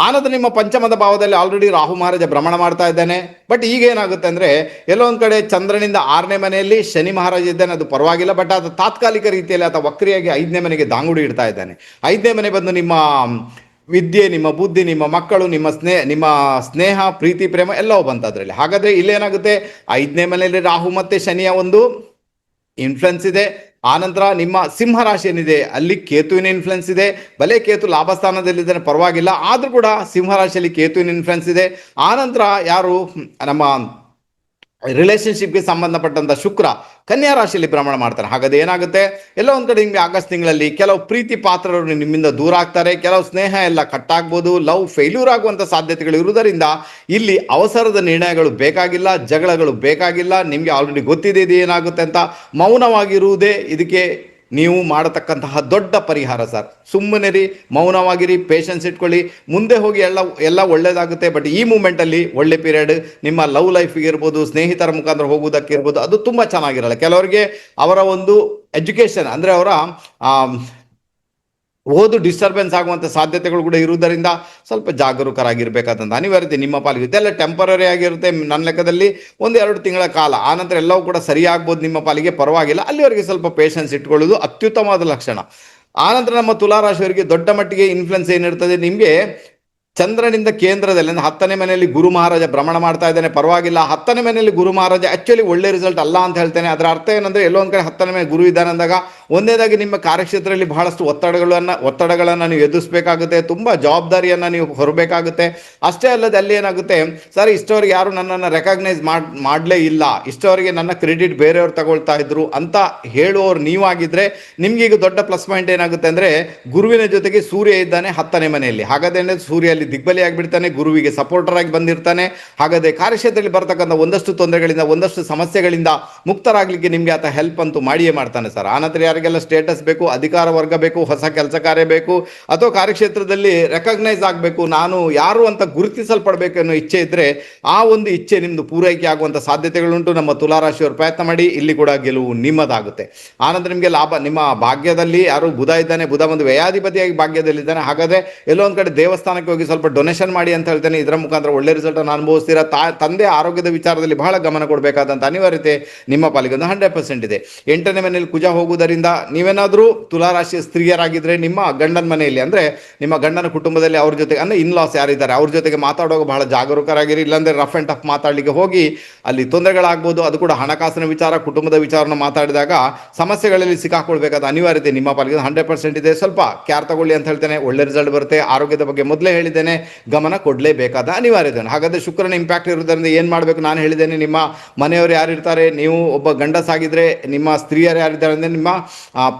ಆನಂತರ ನಿಮ್ಮ ಪಂಚಮದ ಭಾವದಲ್ಲಿ ಆಲ್ರೆಡಿ ರಾಹು ಮಹಾರಾಜ ಭ್ರಮಣ ಮಾಡ್ತಾ ಇದ್ದಾನೆ. ಬಟ್ ಈಗ ಏನಾಗುತ್ತೆ ಅಂದ್ರೆ, ಎಲ್ಲೋ ಒಂದ್ ಕಡೆ ಚಂದ್ರನಿಂದ 6ನೇ ಮನೆಯಲ್ಲಿ ಶನಿ ಮಹಾರಾಜ ಇದ್ದಾನೆ, ಅದು ಪರವಾಗಿಲ್ಲ. ಬಟ್ ಅದು ತಾತ್ಕಾಲಿಕ ರೀತಿಯಲ್ಲಿ ಆತ ವಕ್ರಿಯಾಗಿ 5ನೇ ಮನೆಗೆ ದಾಂಗುಡಿ ಇಡ್ತಾ ಇದ್ದಾನೆ. 5ನೇ ಮನೆ ಬಂದು ನಿಮ್ಮ ವಿದ್ಯೆ, ನಿಮ್ಮ ಬುದ್ಧಿ, ನಿಮ್ಮ ಮಕ್ಕಳು, ನಿಮ್ಮ ಸ್ನೇಹ, ಪ್ರೀತಿ, ಪ್ರೇಮ ಎಲ್ಲವೂ ಬಂತ ಅದರಲ್ಲಿ. ಹಾಗಾದ್ರೆ ಇಲ್ಲೇನಾಗುತ್ತೆ, 5ನೇ ಮನೆಯಲ್ಲಿ ರಾಹು ಮತ್ತೆ ಶನಿಯ ಒಂದು ಇನ್ಫ್ಲುಯೆನ್ಸ್ ಇದೆ. ಆನಂತರ ನಿಮ್ಮ ಸಿಂಹ ರಾಶಿ ಏನಿದೆ ಅಲ್ಲಿ ಕೇತುವಿನ ಇನ್ಫ್ಲುಯೆನ್ಸ್ ಇದೆ. ಭಲೆ ಕೇತು ಲಾಭಸ್ಥಾನದಲ್ಲಿದ್ದಾನೆ ಪರವಾಗಿಲ್ಲ, ಆದರೂ ಕೂಡ ಸಿಂಹ ರಾಶಿಯಲ್ಲಿ ಕೇತುವಿನ ಇನ್ಫ್ಲುಯೆನ್ಸ್ ಇದೆ. ಆನಂತರ ಯಾರು ನಮ್ಮ ರಿಲೇಷನ್ಶಿಪ್ಗೆ ಸಂಬಂಧಪಟ್ಟಂತ ಶುಕ್ರ ಕನ್ಯಾ ರಾಶಿಯಲ್ಲಿ ಭ್ರಮಣ ಮಾಡ್ತಾರೆ. ಹಾಗಾದ್ರೆ ಏನಾಗುತ್ತೆ, ಎಲ್ಲೋ ಒಂದ್ ಕಡೆ ನಿಮಗೆ ಆಗಸ್ಟ್ ತಿಂಗಳಲ್ಲಿ ಕೆಲವು ಪ್ರೀತಿ ಪಾತ್ರರು ನಿಮ್ಮಿಂದ ದೂರ ಆಗ್ತಾರೆ, ಕೆಲವು ಸ್ನೇಹ ಎಲ್ಲ ಕಟ್ಟಾಗ್ಬೋದು, ಲವ್ ಫೇಲ್ಯೂರ್ ಆಗುವಂತ ಸಾಧ್ಯತೆಗಳು ಇರುವುದರಿಂದ ಇಲ್ಲಿ ಅವಸರದ ನಿರ್ಣಯಗಳು ಬೇಕಾಗಿಲ್ಲ, ಜಗಳಗಳು ಬೇಕಾಗಿಲ್ಲ. ನಿಮಗೆ ಆಲ್ರೆಡಿ ಗೊತ್ತಿದೆ ಇದು ಏನಾಗುತ್ತೆ ಅಂತ. ಮೌನವಾಗಿರುವುದೇ ಇದಕ್ಕೆ ನೀವು ಮಾಡತಕ್ಕಂತಹ ದೊಡ್ಡ ಪರಿಹಾರ ಸರ್. ಸುಮ್ಮನೆ ರೀ, ಮೌನವಾಗಿರಿ, ಪೇಷನ್ಸ್ ಇಟ್ಕೊಳ್ಳಿ, ಮುಂದೆ ಹೋಗಿ ಎಲ್ಲ ಒಳ್ಳೇದಾಗುತ್ತೆ. ಬಟ್ ಈ ಮೂಮೆಂಟಲ್ಲಿ ಒಳ್ಳೆ ಪೀರಿಯಡ್ ನಿಮ್ಮ ಲವ್ ಲೈಫ್ಗೆ ಇರ್ಬೋದು, ಸ್ನೇಹಿತರ ಮುಖಾಂತರ ಹೋಗುವುದಕ್ಕೆ ಇರ್ಬೋದು, ಅದು ತುಂಬ ಚೆನ್ನಾಗಿರಲ್ಲ. ಕೆಲವರಿಗೆ ಅವರ ಒಂದು ಎಜುಕೇಷನ್ ಅಂದರೆ ಅವರ ಓದು ಡಿಸ್ಟರ್ಬೆನ್ಸ್ ಆಗುವಂಥ ಸಾಧ್ಯತೆಗಳು ಕೂಡ ಇರುವುದರಿಂದ ಸ್ವಲ್ಪ ಜಾಗರೂಕರಾಗಿರ್ಬೇಕಾದಂಥ ಅನಿವಾರ್ಯತೆ ನಿಮ್ಮ ಪಾಲಿಗೆ. ಇದೆಲ್ಲ ಟೆಂಪರರಿ ಆಗಿರುತ್ತೆ ನನ್ನ ಲೆಕ್ಕದಲ್ಲಿ, 1-2 ತಿಂಗಳ ಕಾಲ. ಆನಂತರ ಎಲ್ಲವೂ ಕೂಡ ಸರಿಯಾಗ್ಬೋದು ನಿಮ್ಮ ಪಾಲಿಗೆ, ಪರವಾಗಿಲ್ಲ. ಅಲ್ಲಿವರೆಗೆ ಸ್ವಲ್ಪ ಪೇಷನ್ಸ್ ಇಟ್ಕೊಳ್ಳೋದು ಅತ್ಯುತ್ತಮವಾದ ಲಕ್ಷಣ. ಆನಂತರ ನಮ್ಮ ತುಲಾರಾಶಿಯವರಿಗೆ ದೊಡ್ಡ ಮಟ್ಟಿಗೆ ಇನ್ಫ್ಲುಯೆನ್ಸ್ ಏನಿರ್ತದೆ, ನಿಮಗೆ ಚಂದ್ರನಿಂದ ಕೇಂದ್ರದಲ್ಲಿ ಅಂದರೆ 10ನೇ ಮನೆಯಲ್ಲಿ ಗುರು ಮಹಾರಾಜ ಭ್ರಮಣ ಮಾಡ್ತಾ ಇದ್ದಾನೆ, ಪರವಾಗಿಲ್ಲ. 10ನೇ ಮನೆಯಲ್ಲಿ ಗುರು ಮಹಾರಾಜ ಆಕ್ಚುಲಿ ಒಳ್ಳೆ ರಿಸಲ್ಟ್ ಅಲ್ಲ ಅಂತ ಹೇಳ್ತೇನೆ. ಅದರ ಅರ್ಥ ಏನಂದ್ರೆ, ಎಲ್ಲೋ ಒಂದು ಕಡೆ 10ನೇ ಮನೆ ಗುರು ಇದ್ದಾನೆ ಅಂದಾಗ ಒಂದೇದಾಗಿ ನಿಮ್ಮ ಕಾರ್ಯಕ್ಷೇತ್ರದಲ್ಲಿ ಬಹಳಷ್ಟು ಒತ್ತಡಗಳನ್ನು ನೀವು ಎದುರಿಸಬೇಕಾಗುತ್ತೆ, ತುಂಬಾ ಜವಾಬ್ದಾರಿಯನ್ನು ನೀವು ಹೊರಬೇಕಾಗುತ್ತೆ. ಅಷ್ಟೇ ಅಲ್ಲದೆ ಅಲ್ಲಿ ಏನಾಗುತ್ತೆ, ಸರ್ ಇಷ್ಟವರೆಗೆ ಯಾರು ನನ್ನನ್ನು ರೆಕಗ್ನೈಸ್ ಮಾಡಲೇ ಇಲ್ಲ, ಇಷ್ಟವರೆಗೆ ನನ್ನ ಕ್ರೆಡಿಟ್ ಬೇರೆಯವ್ರು ತಗೊಳ್ತಾ ಇದ್ರು ಅಂತ ಹೇಳುವವರು ನೀವಾಗಿದ್ರೆ, ನಿಮ್ಗೆ ಈಗ ದೊಡ್ಡ ಪ್ಲಸ್ ಪಾಯಿಂಟ್ ಏನಾಗುತ್ತೆ ಅಂದ್ರೆ, ಗುರುವಿನ ಜೊತೆಗೆ ಸೂರ್ಯ ಇದ್ದಾನೆ 10ನೇ ಮನೆಯಲ್ಲಿ. ಹಾಗಾದ್ರೆ ಸೂರ್ಯ ದಿಗ್ಬಲಿ ಆಗಿಬಿಡ್ತಾನೆ, ಗುರುವಿಗೆ ಸಪೋರ್ಟರ್ ಆಗಿ ಬಂದಿರ್ತಾನೆ. ಹಾಗಾದ್ರೆ ಕಾರ್ಯಕ್ಷೇತ್ರದಲ್ಲಿ ಬರ್ತಕ್ಕಂಥ ಒಂದಷ್ಟು ತೊಂದರೆಗಳಿಂದ, ಒಂದಷ್ಟು ಸಮಸ್ಯೆಗಳಿಂದ ಮುಕ್ತರಾಗಲಿಕ್ಕೆ ನಿಮಗೆ ಆತ ಹೆಲ್ಪ್ ಅಂತೂ ಮಾಡಿಯೇ ಮಾಡ್ತಾನೆ ಸರ್. ಆನಂತರ ಯಾರಿಗೆಲ್ಲ ಸ್ಟೇಟಸ್ ಬೇಕು, ಅಧಿಕಾರ ವರ್ಗ ಬೇಕು, ಹೊಸ ಕೆಲಸ ಕಾರ್ಯ ಬೇಕು, ಅಥವಾ ಕಾರ್ಯಕ್ಷೇತ್ರದಲ್ಲಿ ರೆಕಗ್ನೈಸ್ ಆಗಬೇಕು, ನಾನು ಯಾರು ಅಂತ ಗುರುತಿಸಲ್ಪಡಬೇಕು ಅನ್ನೋ ಇಚ್ಛೆ ಇದ್ರೆ, ಆ ಒಂದು ಇಚ್ಛೆ ನಿಮ್ದು ಪೂರೈಕೆ ಆಗುವಂಥ ಸಾಧ್ಯತೆಗಳುಂಟು. ನಮ್ಮ ತುಲಾರಾಶಿಯವರು ಪ್ರಯತ್ನ ಮಾಡಿ, ಇಲ್ಲಿ ಕೂಡ ಗೆಲುವು ನಿಮ್ಮದಾಗುತ್ತೆ. ಆನಂತರ ನಿಮಗೆ ಲಾಭ, ನಿಮ್ಮ ಭಾಗ್ಯದಲ್ಲಿ ಯಾರು ಬುಧ ಇದ್ದಾನೆ, ಬುಧ ಒಂದು ವ್ಯಯಾಧಿಪತಿಯಾಗಿ ಭಾಗ್ಯದಲ್ಲಿದ್ದಾನೆ. ಹಾಗಾದ್ರೆ ಎಲ್ಲೋ ಒಂದು ಕಡೆ ದೇವಸ್ಥಾನಕ್ಕೆ ಹೋಗಿ ಸ್ವಲ್ಪ ಡೊನೇಷನ್ ಮಾಡಿ ಅಂತ ಹೇಳ್ತೇನೆ. ಇದರ ಮುಖಾಂತರ ಒಳ್ಳೆ ರಿಸಲ್ಟ್ ಅನ್ನು ಅನುಭವಿಸ್ತೀರಾ. ತಂದೆ ಆರೋಗ್ಯದ ವಿಚಾರದಲ್ಲಿ ಬಹಳ ಗಮನ ಕೊಡಬೇಕಾದಂಥ ಅನಿವಾರ್ಯತೆ ನಿಮ್ಮ ಪಾಲಿಗೆ ಒಂದು 100% ಇದೆ. 8ನೇ ಮನೆಯಲ್ಲಿ ಕುಜ ಹೋಗುವುದರಿಂದ ನೀವೇನಾದರೂ ತುಲಾರಾಶಿಯ ಸ್ತ್ರೀಯರಾಗಿದ್ದರೆ, ನಿಮ್ಮ ಗಂಡನ ಮನೆಯಲ್ಲಿ ಅಂದರೆ ನಿಮ್ಮ ಗಂಡನ ಕುಟುಂಬದಲ್ಲಿ ಅವ್ರ ಜೊತೆಗೆ ಅಂದರೆ ಇನ್ಲಾಸ್ ಯಾರಿದ್ದಾರೆ ಅವ್ರ ಜೊತೆಗೆ ಮಾತಾಡುವಾಗ ಬಹಳ ಜಾಗರೂಕರಾಗಿರಿ. ಇಲ್ಲಾಂದರೆ ರಫ್ ಆ್ಯಂಡ್ ಟಫ್ ಮಾತಾಡಲಿಕ್ಕೆ ಹೋಗಿ ಅಲ್ಲಿ ತೊಂದರೆಗಳಾಗ್ಬೋದು. ಅದು ಕೂಡ ಹಣಕಾಸಿನ ವಿಚಾರ, ಕುಟುಂಬದ ವಿಚಾರನ ಮಾತಾಡಿದಾಗ ಸಮಸ್ಯೆಗಳಲ್ಲಿ ಸಿಕ್ಕಾಕೊಳ್ಬೇಕಾದ ಅನಿವಾರ್ಯತೆ ನಿಮ್ಮ ಪಾಲಿಗೆ 100% ಇದೆ. ಸ್ವಲ್ಪ ಕ್ಯಾರ್ ತಗೊಳ್ಳಿ ಅಂತ ಹೇಳ್ತೇನೆ, ಒಳ್ಳೆ ರಿಸಲ್ಟ್ ಬರುತ್ತೆ. ಆರೋಗ್ಯದ ಬಗ್ಗೆ ಮೊದಲೇ ಹೇಳಿದ್ದೇನೆ, ಗಮನ ಕೊಡಲೇಬೇಕಾದ ಅನಿವಾರ್ಯತೆ. ಹಾಗಾದರೆ ಶುಕ್ರನ ಇಂಪ್ಯಾಕ್ಟ್ ಇರೋದ್ರಿಂದ ಏನು ಮಾಡಬೇಕು ನಾನು ಹೇಳಿದ್ದೇನೆ. ನಿಮ್ಮ ಮನೆಯವರು ಯಾರಿರ್ತಾರೆ, ನೀವು ಒಬ್ಬ ಗಂಡಸಾಗಿದ್ದರೆ ನಿಮ್ಮ ಸ್ತ್ರೀಯರು ಯಾರಿದ್ದಾರೆ ಅಂದರೆ, ನಿಮ್ಮ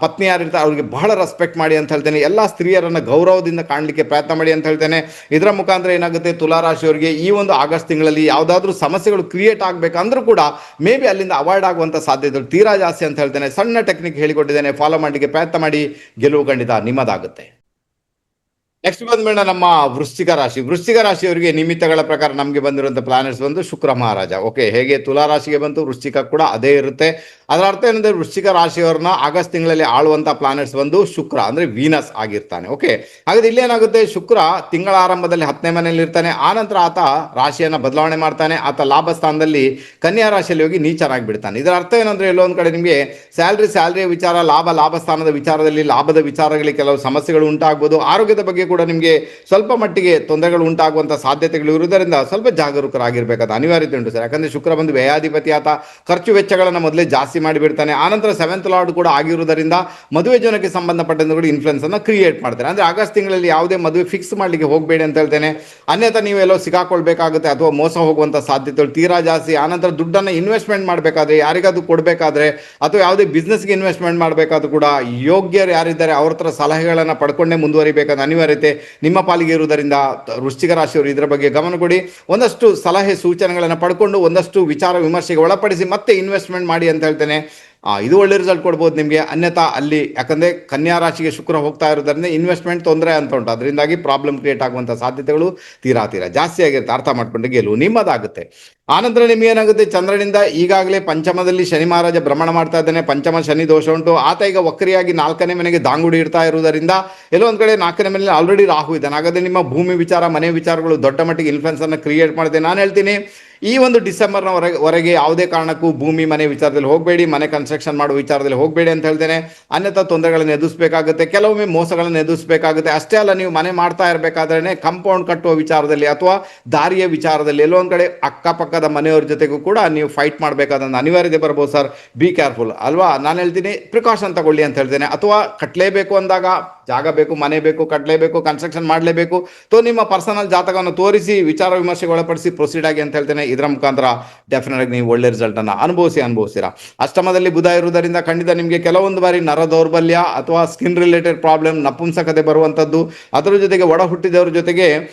ಪತ್ನಿ ಯಾರಿರ್ತಾರೆ ಅವ್ರಿಗೆ ಬಹಳ ರೆಸ್ಪೆಕ್ಟ್ ಮಾಡಿ ಅಂತ ಹೇಳ್ತೇನೆ. ಎಲ್ಲ ಸ್ತ್ರೀಯರನ್ನು ಗೌರವದಿಂದ ಕಾಣಲಿಕ್ಕೆ ಪ್ರಯತ್ನ ಮಾಡಿ ಅಂತ ಹೇಳ್ತೇನೆ. ಇದರ ಮುಖಾಂತರ ಏನಾಗುತ್ತೆ, ತುಲಾರಾಶಿಯವರಿಗೆ ಈ ಒಂದು ಆಗಸ್ಟ್ ತಿಂಗಳಲ್ಲಿ ಯಾವುದಾದ್ರೂ ಸಮಸ್ಯೆಗಳು ಕ್ರಿಯೇಟ್ ಆಗಬೇಕಂದ್ರೂ ಕೂಡ ಮೇ ಬಿ ಅಲ್ಲಿಂದ ಅವಾಯ್ಡ್ ಆಗುವಂಥ ಸಾಧ್ಯತೆಗಳು ತೀರಾ ಜಾಸ್ತಿ ಅಂತ ಹೇಳ್ತೇನೆ. ಸಣ್ಣ ಟೆಕ್ನಿಕ್ ಹೇಳಿಕೊಟ್ಟಿದ್ದೇನೆ, ಫಾಲೋ ಮಾಡಲಿಕ್ಕೆ ಪ್ರಯತ್ನ ಮಾಡಿ, ಗೆಲುವು ಖಂಡಿತ ನಿಮ್ಮದಾಗುತ್ತೆ. ನೆಕ್ಸ್ಟ್ ಬಂದ್ಬೇಡ ನಮ್ಮ ವೃಶ್ಚಿಕ ರಾಶಿಯವರಿಗೆ ನಿಮಿತ್ತಗಳ ಪ್ರಕಾರ ನಮಗೆ ಬಂದಿರುವಂಥ ಪ್ಲಾನೆಟ್ಸ್ ಬಂದು ಶುಕ್ರ ಮಹಾರಾಜ. ಓಕೆ, ಹೇಗೆ ತುಲಾ ರಾಶಿಗೆ ಬಂತು, ವೃಶ್ಚಿಕ ಕೂಡ ಅದೇ ಇರುತ್ತೆ. ಅದರ ಅರ್ಥ ಏನಂದ್ರೆ, ವೃಶ್ಚಿಕ ರಾಶಿಯವರನ್ನ ಆಗಸ್ಟ್ ತಿಂಗಳಲ್ಲಿ ಆಳುವಂಥ ಪ್ಲಾನೆಟ್ಸ್ ಬಂದು ಶುಕ್ರ ಅಂದರೆ ವೀನಸ್ ಆಗಿರ್ತಾನೆ. ಓಕೆ, ಹಾಗಾದ್ರೆ ಇಲ್ಲೇನಾಗುತ್ತೆ, ಶುಕ್ರ ತಿಂಗಳ ಆರಂಭದಲ್ಲಿ 10ನೇ ಮನೆಯಲ್ಲಿ ಇರ್ತಾನೆ. ಆನಂತರ ಆತ ರಾಶಿಯನ್ನು ಬದಲಾವಣೆ ಮಾಡ್ತಾನೆ. ಆತ ಲಾಭ ಸ್ಥಾನದಲ್ಲಿ ಕನ್ಯಾ ರಾಶಿಯಲ್ಲಿ ಹೋಗಿ ನೀಚನಾಗಿ ಬಿಡ್ತಾನೆ. ಇದರ ಅರ್ಥ ಏನಂದ್ರೆ, ಎಲ್ಲೋ ಒಂದು ಕಡೆ ನಿಮಗೆ ಸ್ಯಾಲ್ರಿಯ ವಿಚಾರ, ಲಾಭ ಸ್ಥಾನದ ವಿಚಾರದಲ್ಲಿ, ಲಾಭದ ವಿಚಾರಗಳಿಗೆ ಕೆಲವು ಸಮಸ್ಯೆಗಳು ಉಂಟಾಗ್ಬೋದು. ಆರೋಗ್ಯದ ಬಗ್ಗೆ ಕೂಡ ನಿಮಗೆ ಸ್ವಲ್ಪ ಮಟ್ಟಿಗೆ ತೊಂದರೆಗಳು ಉಂಟಾಗುವಂಥ ಸಾಧ್ಯತೆಗಳು ಇರುವುದರಿಂದ ಸ್ವಲ್ಪ ಜಾಗರೂಕರಾಗಿರ್ಬೇಕಾದ ಅನಿವಾರ್ಯತೆ ಉಂಟು ಸರ್. ಯಾಕಂದ್ರೆ ಶುಕ್ರ ಬಂದು ವ್ಯಯಾಧಿಪತಿ, ಆತ ಖರ್ಚು ವೆಚ್ಚಗಳನ್ನು ಮೊದಲೇ ಜಾಸ್ತಿ ಮಾಡಿಬಿಡ್ತಾನೆ. ಆನಂತರ 7th ಲಾರ್ಡ್ ಕೂಡ ಆಗಿರುವುದರಿಂದ ಮದುವೆ ಜೀವನಕ್ಕೆ ಸಂಬಂಧಪಟ್ಟಂತೆ ಕೂಡ ಇನ್ಫ್ಲುಯೆನ್ಸ್ ಅನ್ನು ಕ್ರಿಯೇಟ್ ಮಾಡ್ತಾರೆ. ಅಂದ್ರೆ ಆಗಸ್ಟ್ ತಿಂಗಳಲ್ಲಿ ಯಾವುದೇ ಮದುವೆ ಫಿಕ್ಸ್ ಮಾಡಲಿಕ್ಕೆ ಹೋಗಬೇಡಿ ಅಂತ ಹೇಳ್ತೇನೆ. ಅನ್ಯथा ನೀವೆಲ್ಲೋ ಸಿಕ್ಕಾಕೊಳ್ಬೇಕಾಗುತ್ತೆ ಅಥವಾ ಮೋಸ ಹೋಗುವಂಥ ಸಾಧ್ಯತೆಗಳು ತೀರಾ ಜಾಸ್ತಿ. ಆನಂತರ ದುಡ್ಡನ್ನು ಇನ್ವೆಸ್ಟ್ಮೆಂಟ್ ಮಾಡಬೇಕಾದ್ರೆ, ಯಾರಿಗಾದ್ರೂ ಕೊಡಬೇಕಾದ್ರೆ ಅಥವಾ ಯಾವುದೇ ಬಿಸ್ನೆಸ್ಗೆ ಇನ್ವೆಸ್ಟ್ಮೆಂಟ್ ಮಾಡಬೇಕಾದ್ರೂ ಕೂಡ ಯೋಗ್ಯರು ಯಾರಿದ್ದಾರೆ ಅವ್ರ ಹತ್ರ ಸಲಹೆಗಳನ್ನು ಪಡ್ಕೊಂಡೇ ಮುಂದುವರಿಬೇಕಾದ ಅನಿವಾರ್ಯತೆ ನಿಮ್ಮ ಪಾಲಿಗೆ ಇರುವುದರಿಂದ ವೃಶ್ಚಿಕ ರಾಶಿಯವರು ಇದರ ಬಗ್ಗೆ ಗಮನ ಕೊಡಿ. ಒಂದಷ್ಟು ಸಲಹೆ ಸೂಚನೆಗಳನ್ನು ಪಡ್ಕೊಂಡು ಒಂದಷ್ಟು ವಿಚಾರ ವಿಮರ್ಶೆಗೆ ಒಳಪಡಿಸಿ ಮತ್ತೆ ಇನ್ವೆಸ್ಟ್ಮೆಂಟ್ ಮಾಡಿ ಅಂತ ಹೇಳ್ತೇನೆ. ಇದು ಒಳ್ಳೆ ರಿಸಲ್ಟ್ ಕೊಡ್ಬೋದು ನಿಮಗೆ. ಅನ್ಯಥಾ ಅಲ್ಲಿ ಯಾಕಂದರೆ ಕನ್ಯಾ ರಾಶಿಗೆ ಶುಕ್ರ ಹೋಗ್ತಾ ಇರೋದ್ರಿಂದ ಇನ್ವೆಸ್ಟ್ಮೆಂಟ್ ತೊಂದರೆ ಅಂತ ಉಂಟು, ಅದರಿಂದಾಗಿ ಪ್ರಾಬ್ಲಮ್ ಕ್ರಿಯೇಟ್ ಆಗುವಂಥ ಸಾಧ್ಯತೆಗಳು ತೀರಾ ಜಾಸ್ತಿ ಆಗಿರುತ್ತೆ. ಅರ್ಥ ಮಾಡ್ಕೊಂಡು ಗೆಲುವು ನಿಮ್ಮದಾಗುತ್ತೆ. ಆನಂತರ ನಿಮ್ಗೆ ಏನಾಗುತ್ತೆ, ಚಂದ್ರನಿಂದ ಈಗಾಗಲೇ ಪಂಚಮದಲ್ಲಿ ಶನಿ ಮಹಾರಾಜ ಭ್ರಮಣ ಮಾಡ್ತಾ ಇದ್ದಾನೆ. ಪಂಚಮ ಶನಿ ದೋಷ ಉಂಟು. ಆತ ಈಗ ವಕ್ರಿಯಾಗಿ 4ನೇ ಮನೆಗೆ ದಾಂಗುಡಿ ಇಡ್ತಾ ಇರುವುದರಿಂದ ಎಲ್ಲೋ ಒಂದು ಕಡೆ 4ನೇ ಮನೆಯಲ್ಲಿ ಆಲ್ರೆಡಿ ರಾಹು ಇದ್ದಾನೆ. ಹಾಗಾದರೆ ನಿಮ್ಮ ಭೂಮಿ ವಿಚಾರ, ಮನೆ ವಿಚಾರಗಳು ದೊಡ್ಡ ಮಟ್ಟಿಗೆ ಇನ್ಫ್ಲುಯೆನ್ಸ್ ಅನ್ನು ಕ್ರಿಯೇಟ್ ಮಾಡಿದೆ. ನಾನು ಹೇಳ್ತೀನಿ, ಈ ಒಂದು ಡಿಸೆಂಬರ್ನ ವರೆಗೆ ಯಾವುದೇ ಕಾರಣಕ್ಕೂ ಭೂಮಿ ಮನೆ ವಿಚಾರದಲ್ಲಿ ಹೋಗಬೇಡಿ, ಮನೆ ಕನ್ಸ್ಟ್ರಕ್ಷನ್ ಮಾಡುವ ವಿಚಾರದಲ್ಲಿ ಹೋಗಬೇಡಿ ಅಂತ ಹೇಳ್ತೇನೆ. ಅನ್ಯಥಾ ತೊಂದರೆಗಳನ್ನು ಎದುರಿಸಬೇಕಾಗುತ್ತೆ, ಕೆಲವೊಮ್ಮೆ ಮೋಸಗಳನ್ನು ಎದುರಿಸಬೇಕಾಗುತ್ತೆ. ಅಷ್ಟೇ ಅಲ್ಲ, ನೀವು ಮನೆ ಮಾಡ್ತಾ ಇರಬೇಕಾದ್ರೆ ಕಾಂಪೌಂಡ್ ಕಟ್ಟುವ ವಿಚಾರದಲ್ಲಿ ಅಥವಾ ದಾರಿಯ ವಿಚಾರದಲ್ಲಿ ಎಲ್ಲೋ ಒಂದು ಕಡೆ ಅಕ್ಕಪಕ್ಕದ ಮನೆಯವ್ರ ಜೊತೆಗೂ ಕೂಡ ನೀವು ಫೈಟ್ ಮಾಡಬೇಕಾದ ಅನಿವಾರ್ಯತೆ ಬರ್ಬೋದು ಸರ್. ಬಿ ಕೇರ್ಫುಲ್ ಅಲ್ವಾ. ನಾನು ಹೇಳ್ತೀನಿ ಪ್ರಿಕಾಷನ್ ತಗೊಳ್ಳಿ ಅಂತ ಹೇಳ್ತೇನೆ. ಅಥವಾ ಕಟ್ಟಲೇಬೇಕು ಅಂದಾಗ ಜಾಗ ಬೇಕು, ಮನೆ ಬೇಕು, ಕಟ್ಟಲೇಬೇಕು, ಕನ್ಸ್ಟ್ರಕ್ಷನ್ ಮಾಡಲೇಬೇಕು, ನಿಮ್ಮ ಪರ್ಸನಲ್ ಜಾತಕವನ್ನು ತೋರಿಸಿ ವಿಚಾರ ವಿಮರ್ಶೆಗೆ ಒಳಪಡಿಸಿ ಪ್ರೊಸೀಡ್ ಆಗಿ ಅಂತ ಹೇಳ್ತೇನೆ. ಇದರ ಮುಖಾಂತರ ಡೆಫಿನೆಟ್ ಆಗಿ ನೀವು ಒಳ್ಳೆ ರಿಸಲ್ಟ್ ಅನ್ನು ಅನುಭವಿಸ್ತೀರಾ. ಅಷ್ಟಮದಲ್ಲಿ ಬುಧ ಇರುವುದರಿಂದ ಖಂಡಿತ ನಿಮಗೆ ಕೆಲವೊಂದು ಬಾರಿ ನರ ದೌರ್ಬಲ್ಯ ಅಥವಾ ಸ್ಕಿನ್ ರಿಲೇಟೆಡ್ ಪ್ರಾಬ್ಲಮ್, ನಪುಂಸಕತೆ ಬರುವಂಥದ್ದು, ಅದರ ಜೊತೆಗೆ ಒಡ ಹುಟ್ಟಿದವರ ಜೊತೆಗೆ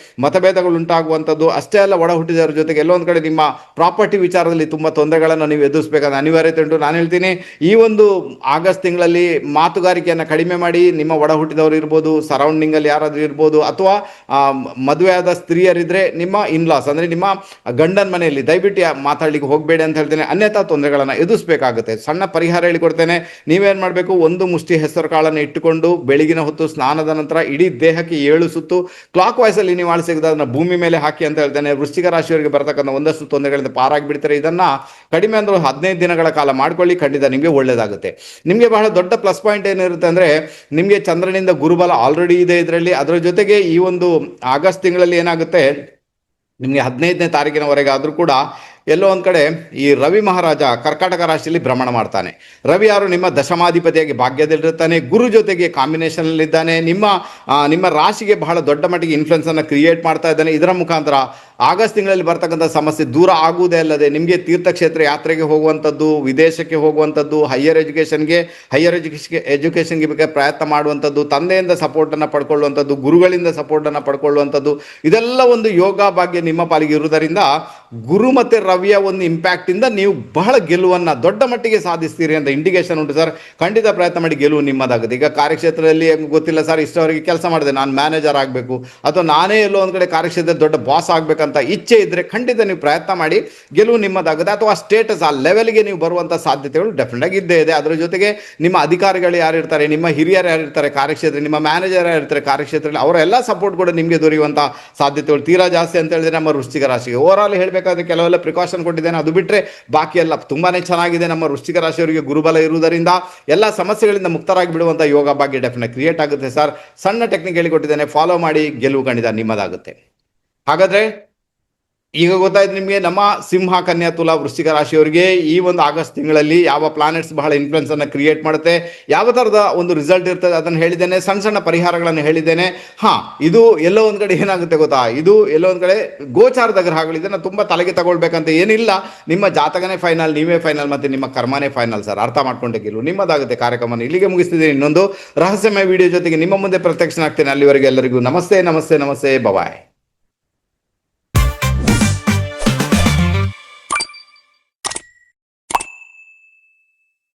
ಮತಭೇದಗಳು ಉಂಟಾಗುವಂಥದ್ದು. ಅಷ್ಟೇ ಅಲ್ಲ, ಒಡ ಹುಟ್ಟಿದವರ ಜೊತೆಗೆ ಎಲ್ಲೊಂದು ಕಡೆ ನಿಮ್ಮ ಪ್ರಾಪರ್ಟಿ ವಿಚಾರದಲ್ಲಿ ತುಂಬಾ ತೊಂದರೆಗಳನ್ನು ನೀವು ಎದುರಿಸಬೇಕಾದ ಅನಿವಾರ್ಯತೆ ಉಂಟು. ನಾನು ಹೇಳ್ತೀನಿ, ಈ ಒಂದು ಆಗಸ್ಟ್ ತಿಂಗಳಲ್ಲಿ ಮಾತುಗಾರಿಕೆಯನ್ನು ಕಡಿಮೆ ಮಾಡಿ. ನಿಮ್ಮ ಒಡ ಹುಟ್ಟಿದವರು ಇರ್ಬೋದು, ಸರೌಂಡಿಂಗ್ ಅಲ್ಲಿ ಯಾರಾದ್ರೂ ಇರ್ಬೋದು, ಅಥವಾ ಮದುವೆಯಾದ ಸ್ತ್ರೀಯರಿದ್ರೆ ನಿಮ್ಮ ಇನ್ಲಾಸ್ ಅಂದ್ರೆ ನಿಮ್ಮ ಗಂಡನ ಮನೆಯಲ್ಲಿ ದಯವಿಟ್ಟು ಮಾತಾಡ್ಲಿಕ್ಕೆ ಹೋಗಬೇಡಿ ಅಂತ ಹೇಳ್ತೇನೆ. ಅನ್ಯಥಾ ತೊಂದರೆಗಳನ್ನು ಎದುರಿಸಬೇಕಾಗುತ್ತೆ. ಸಣ್ಣ ಪರಿಹಾರ ಹೇಳಿಕೊಡ್ತೇನೆ. ನೀವೇನ್ ಮಾಡಬೇಕು, ಒಂದು ಮುಷ್ಟಿ ಹೆಸರು ಕಾಳನ್ನು ಇಟ್ಟುಕೊಂಡು ಬೆಳಗಿನ ಹೊತ್ತು ಸ್ನಾನದ ನಂತರ ಇಡೀ ದೇಹಕ್ಕೆ 7 ಸುತ್ತು ಕ್ಲಾಕ್ ವೈಸ್ ಅಲ್ಲಿ ನೀವು ಆಳಿಸಿದ ಅದನ್ನ ಭೂಮಿ ಮೇಲೆ ಹಾಕಿ ಅಂತ ಹೇಳ್ತೇನೆ. ವೃಶ್ಚಿಕ ರಾಶಿಯವರಿಗೆ ಬರತಕ್ಕಂಥ ಒಂದಷ್ಟು ತೊಂದರೆಗಳಿಂದ ಪಾರಾಗಿ ಬಿಡ್ತಾರೆ. ಇದನ್ನ ಕಡಿಮೆ ಅಂದ್ರೆ 15 ದಿನಗಳ ಕಾಲ ಮಾಡ್ಕೊಳ್ಳಿ, ಖಂಡಿತ ನಿಮಗೆ ಒಳ್ಳೇದಾಗುತ್ತೆ. ನಿಮಗೆ ಬಹಳ ದೊಡ್ಡ ಪ್ಲಸ್ ಪಾಯಿಂಟ್ ಏನಿರುತ್ತೆ ಅಂದ್ರೆ, ನಿಮಗೆ ಚಂದ್ರನಿಂದ ಗುರುಬಲ ಆಲ್ರೆಡಿ ಇದೆ ಇದರಲ್ಲಿ. ಅದರ ಜೊತೆಗೆ ಈ ಒಂದು ಆಗಸ್ಟ್ ತಿಂಗಳಲ್ಲಿ ಏನಾಗುತ್ತೆ, ನಿಮಗೆ 15ನೇ ತಾರೀಕಿನವರೆಗೆ ಆದರೂ ಕೂಡ ಎಲ್ಲೋ ಒಂದು ಕಡೆ ಈ ರವಿ ಮಹಾರಾಜ ಕರ್ಕಾಟಕ ರಾಶಿಯಲ್ಲಿ ಭ್ರಮಣ ಮಾಡ್ತಾನೆ. ರವಿ ಯಾರು, ನಿಮ್ಮ ದಶಮಾಧಿಪತಿಯಾಗಿ ಭಾಗ್ಯದಲ್ಲಿರ್ತಾನೆ. ಗುರು ಜೊತೆಗೆ ಕಾಂಬಿನೇಷನ್ ಅಲ್ಲಿ ಇದ್ದಾನೆ. ನಿಮ್ಮ ರಾಶಿಗೆ ಬಹಳ ದೊಡ್ಡ ಮಟ್ಟಿಗೆ ಇನ್ಫ್ಲುಯೆನ್ಸ್ ಅನ್ನು ಕ್ರಿಯೇಟ್ ಮಾಡ್ತಾ ಇದ್ದಾನೆ. ಇದರ ಮುಖಾಂತರ ಆಗಸ್ಟ್ ತಿಂಗಳಲ್ಲಿ ಬರ್ತಕ್ಕಂಥ ಸಮಸ್ಯೆ ದೂರ ಆಗುವುದೇ ಅಲ್ಲದೆ ನಿಮಗೆ ತೀರ್ಥಕ್ಷೇತ್ರ ಯಾತ್ರೆಗೆ ಹೋಗುವಂಥದ್ದು, ವಿದೇಶಕ್ಕೆ ಹೋಗುವಂಥದ್ದು, ಹೈಯರ್ ಎಜುಕೇಷನ್ಗೆ ಬಗ್ಗೆ ಪ್ರಯತ್ನ ಮಾಡುವಂಥದ್ದು, ತಂದೆಯಿಂದ ಸಪೋರ್ಟನ್ನು ಪಡ್ಕೊಳ್ಳುವಂಥದ್ದು, ಗುರುಗಳಿಂದ ಸಪೋರ್ಟನ್ನು ಪಡ್ಕೊಳ್ಳುವಂಥದ್ದು, ಇದೆಲ್ಲ ಒಂದು ಯೋಗ ಭಾಗ್ಯ ನಿಮ್ಮ ಪಾಲಿಗೆ ಇರುವುದರಿಂದ ಗುರು ಮತ್ತು ರವಿಯ ಒಂದು ಇಂಪ್ಯಾಕ್ಟ್ ಇಂದ ನೀವು ಬಹಳ ಗೆಲುವನ್ನು ದೊಡ್ಡ ಮಟ್ಟಿಗೆ ಸಾಧಿಸ್ತೀರಿ ಅಂತ ಇಂಡಿಕೇಶನ್ ಉಂಟು ಸರ್. ಖಂಡಿತ ಪ್ರಯತ್ನ ಮಾಡಿ, ಗೆಲುವು ನಿಮ್ಮದಾಗುತ್ತೆ. ಈಗ ಕಾರ್ಯಕ್ಷೇತ್ರದಲ್ಲಿ ಗೊತ್ತಿಲ್ಲ ಸರ್, ಇಷ್ಟವರೆಗೆ ಕೆಲಸ ಮಾಡಿದೆ, ನಾನು ಮ್ಯಾನೇಜರ್ ಆಗಬೇಕು ಅಥವಾ ನಾನೇ ಎಲ್ಲೋ ಒಂದು ಕಡೆ ಕಾರ್ಯಕ್ಷೇತ್ರದಲ್ಲಿ ದೊಡ್ಡ ಬಾಸ್ ಆಗಬೇಕಂತ ಇಚ್ಛೆ ಇದ್ರೆ ಖಂಡಿತ ನೀವು ಪ್ರಯತ್ನ ಮಾಡಿ, ಗೆಲುವು ನಿಮ್ಮದಾಗುತ್ತೆ. ಅಥವಾ ಸ್ಟೇಟಸ್ ಆ ಲೆವೆಲ್ಗೆ ನೀವು ಬರುವಂಥ ಸಾಧ್ಯತೆಗಳು ಡೆಫಿನೆಟ್ ಆಗಿ ಇದ್ದೇ ಇದೆ. ಅದರ ಜೊತೆಗೆ ನಿಮ್ಮ ಅಧಿಕಾರಿಗಳು ಯಾರಿರ್ತಾರೆ, ನಿಮ್ಮ ಹಿರಿಯರು ಯಾರಿರ್ತಾರೆ ಕಾರ್ಯಕ್ಷೇತ್ರ, ನಿಮ್ಮ ಮ್ಯಾನೇಜರ್ ಯಾರಿರ್ತಾರೆ ಕಾರ್ಯಕ್ಷೇತ್ರದಲ್ಲಿ, ಅವರ ಎಲ್ಲ ಸಪೋರ್ಟ್ ಕೂಡ ನಿಮಗೆ ದೊರೆಯುವಂಥ ಸಾಧ್ಯತೆಗಳು ತೀರಾ ಜಾಸ್ತಿ ಅಂತ ಹೇಳಿದ್ರೆ ನಮ್ಮ ವೃಶ್ಚಿಕ ರಾಶಿಗೆ. ಓವರ್ ಆಲ್ ಹೇಳಬೇಕಾದ್ರೆ ಕೆಲವೆಲ್ಲ ಪ್ರಿಕಾಷನ್ ಕೊಟ್ಟಿದ್ದೇನೆ, ಅದು ಬಿಟ್ಟರೆ ಬಾಕಿ ಎಲ್ಲ ತುಂಬಾನೇ ಚೆನ್ನಾಗಿದೆ. ನಮ್ಮ ವೃಶ್ಚಿಕ ರಾಶಿಯವರಿಗೆ ಗುರುಬಲ ಇರುವುದರಿಂದ ಎಲ್ಲ ಸಮಸ್ಯೆಗಳಿಂದ ಮುಕ್ತರಾಗಿ ಬಿಡುವಂಥ ಯೋಗ ಭಾಗ್ಯ ಡೆಫಿನೆಟ್ ಕ್ರಿಯೇಟ್ ಆಗುತ್ತೆ ಸರ್. ಸಣ್ಣ ಟೆಕ್ನಿಕ್ ಹೇಳಿಕೊಟ್ಟಿದ್ದೇನೆ, ಫಾಲೋ ಮಾಡಿ, ಗೆಲುವು ಖಂಡಿತ ನಿಮ್ಮದಾಗುತ್ತೆ. ಹಾಗಾದ್ರೆ ಈಗ ಗೊತ್ತಾಯ್ತು ನಿಮಗೆ ನಮ್ಮ ಸಿಂಹ, ಕನ್ಯಾ, ತುಲಾ, ವೃಶ್ಚಿಕ ರಾಶಿಯವರಿಗೆ ಈ ಒಂದು ಆಗಸ್ಟ್ ತಿಂಗಳಲ್ಲಿ ಯಾವ ಪ್ಲಾನೆಟ್ಸ್ ಬಹಳ ಇನ್ಫ್ಲುಯೆನ್ಸ್ ಅನ್ನು ಕ್ರಿಯೇಟ್ ಮಾಡುತ್ತೆ, ಯಾವ ಥರದ ಒಂದು ರಿಸಲ್ಟ್ ಇರ್ತದೆ ಅದನ್ನು ಹೇಳಿದ್ದೇನೆ. ಸಣ್ಣ ಸಣ್ಣ ಪರಿಹಾರಗಳನ್ನು ಹೇಳಿದ್ದೇನೆ. ಇದು ಎಲ್ಲೋ ಒಂದು ಕಡೆ ಏನಾಗುತ್ತೆ ಗೊತ್ತಾ, ಇದು ಎಲ್ಲೋ ಒಂದು ಕಡೆ ಗೋಚಾರದ ಗ್ರಹಗಳು, ಇದನ್ನು ತುಂಬ ತಲೆಗೆ ತಗೊಳ್ಬೇಕಂತ ಏನಿಲ್ಲ. ನಿಮ್ಮ ಜಾತಕನೇ ಫೈನಲ್, ನೀವೇ ಫೈನಲ್, ಮತ್ತು ನಿಮ್ಮ ಕರ್ಮನೇ ಫೈನಲ್ ಸರ್. ಅರ್ಥ ಮಾಡ್ಕೊಂಡೆ ಗೆಲುವು ನಿಮ್ಮದಾಗುತ್ತೆ. ಕಾರ್ಯಕ್ರಮ ಇಲ್ಲಿಗೆ ಮುಗಿಸ್ತಿದ್ದೀನಿ. ಇನ್ನೊಂದು ರಹಸ್ಯಮಯ ವಿಡಿಯೋ ಜೊತೆಗೆ ನಿಮ್ಮ ಮುಂದೆ ಪ್ರತ್ಯಕ್ಷನಾಗ್ತೇನೆ. ಅಲ್ಲಿವರೆಗೆ ಎಲ್ಲರಿಗೂ ನಮಸ್ತೆ, ನಮಸ್ತೆ, ನಮಸ್ತೆ, ಬಾಯ್.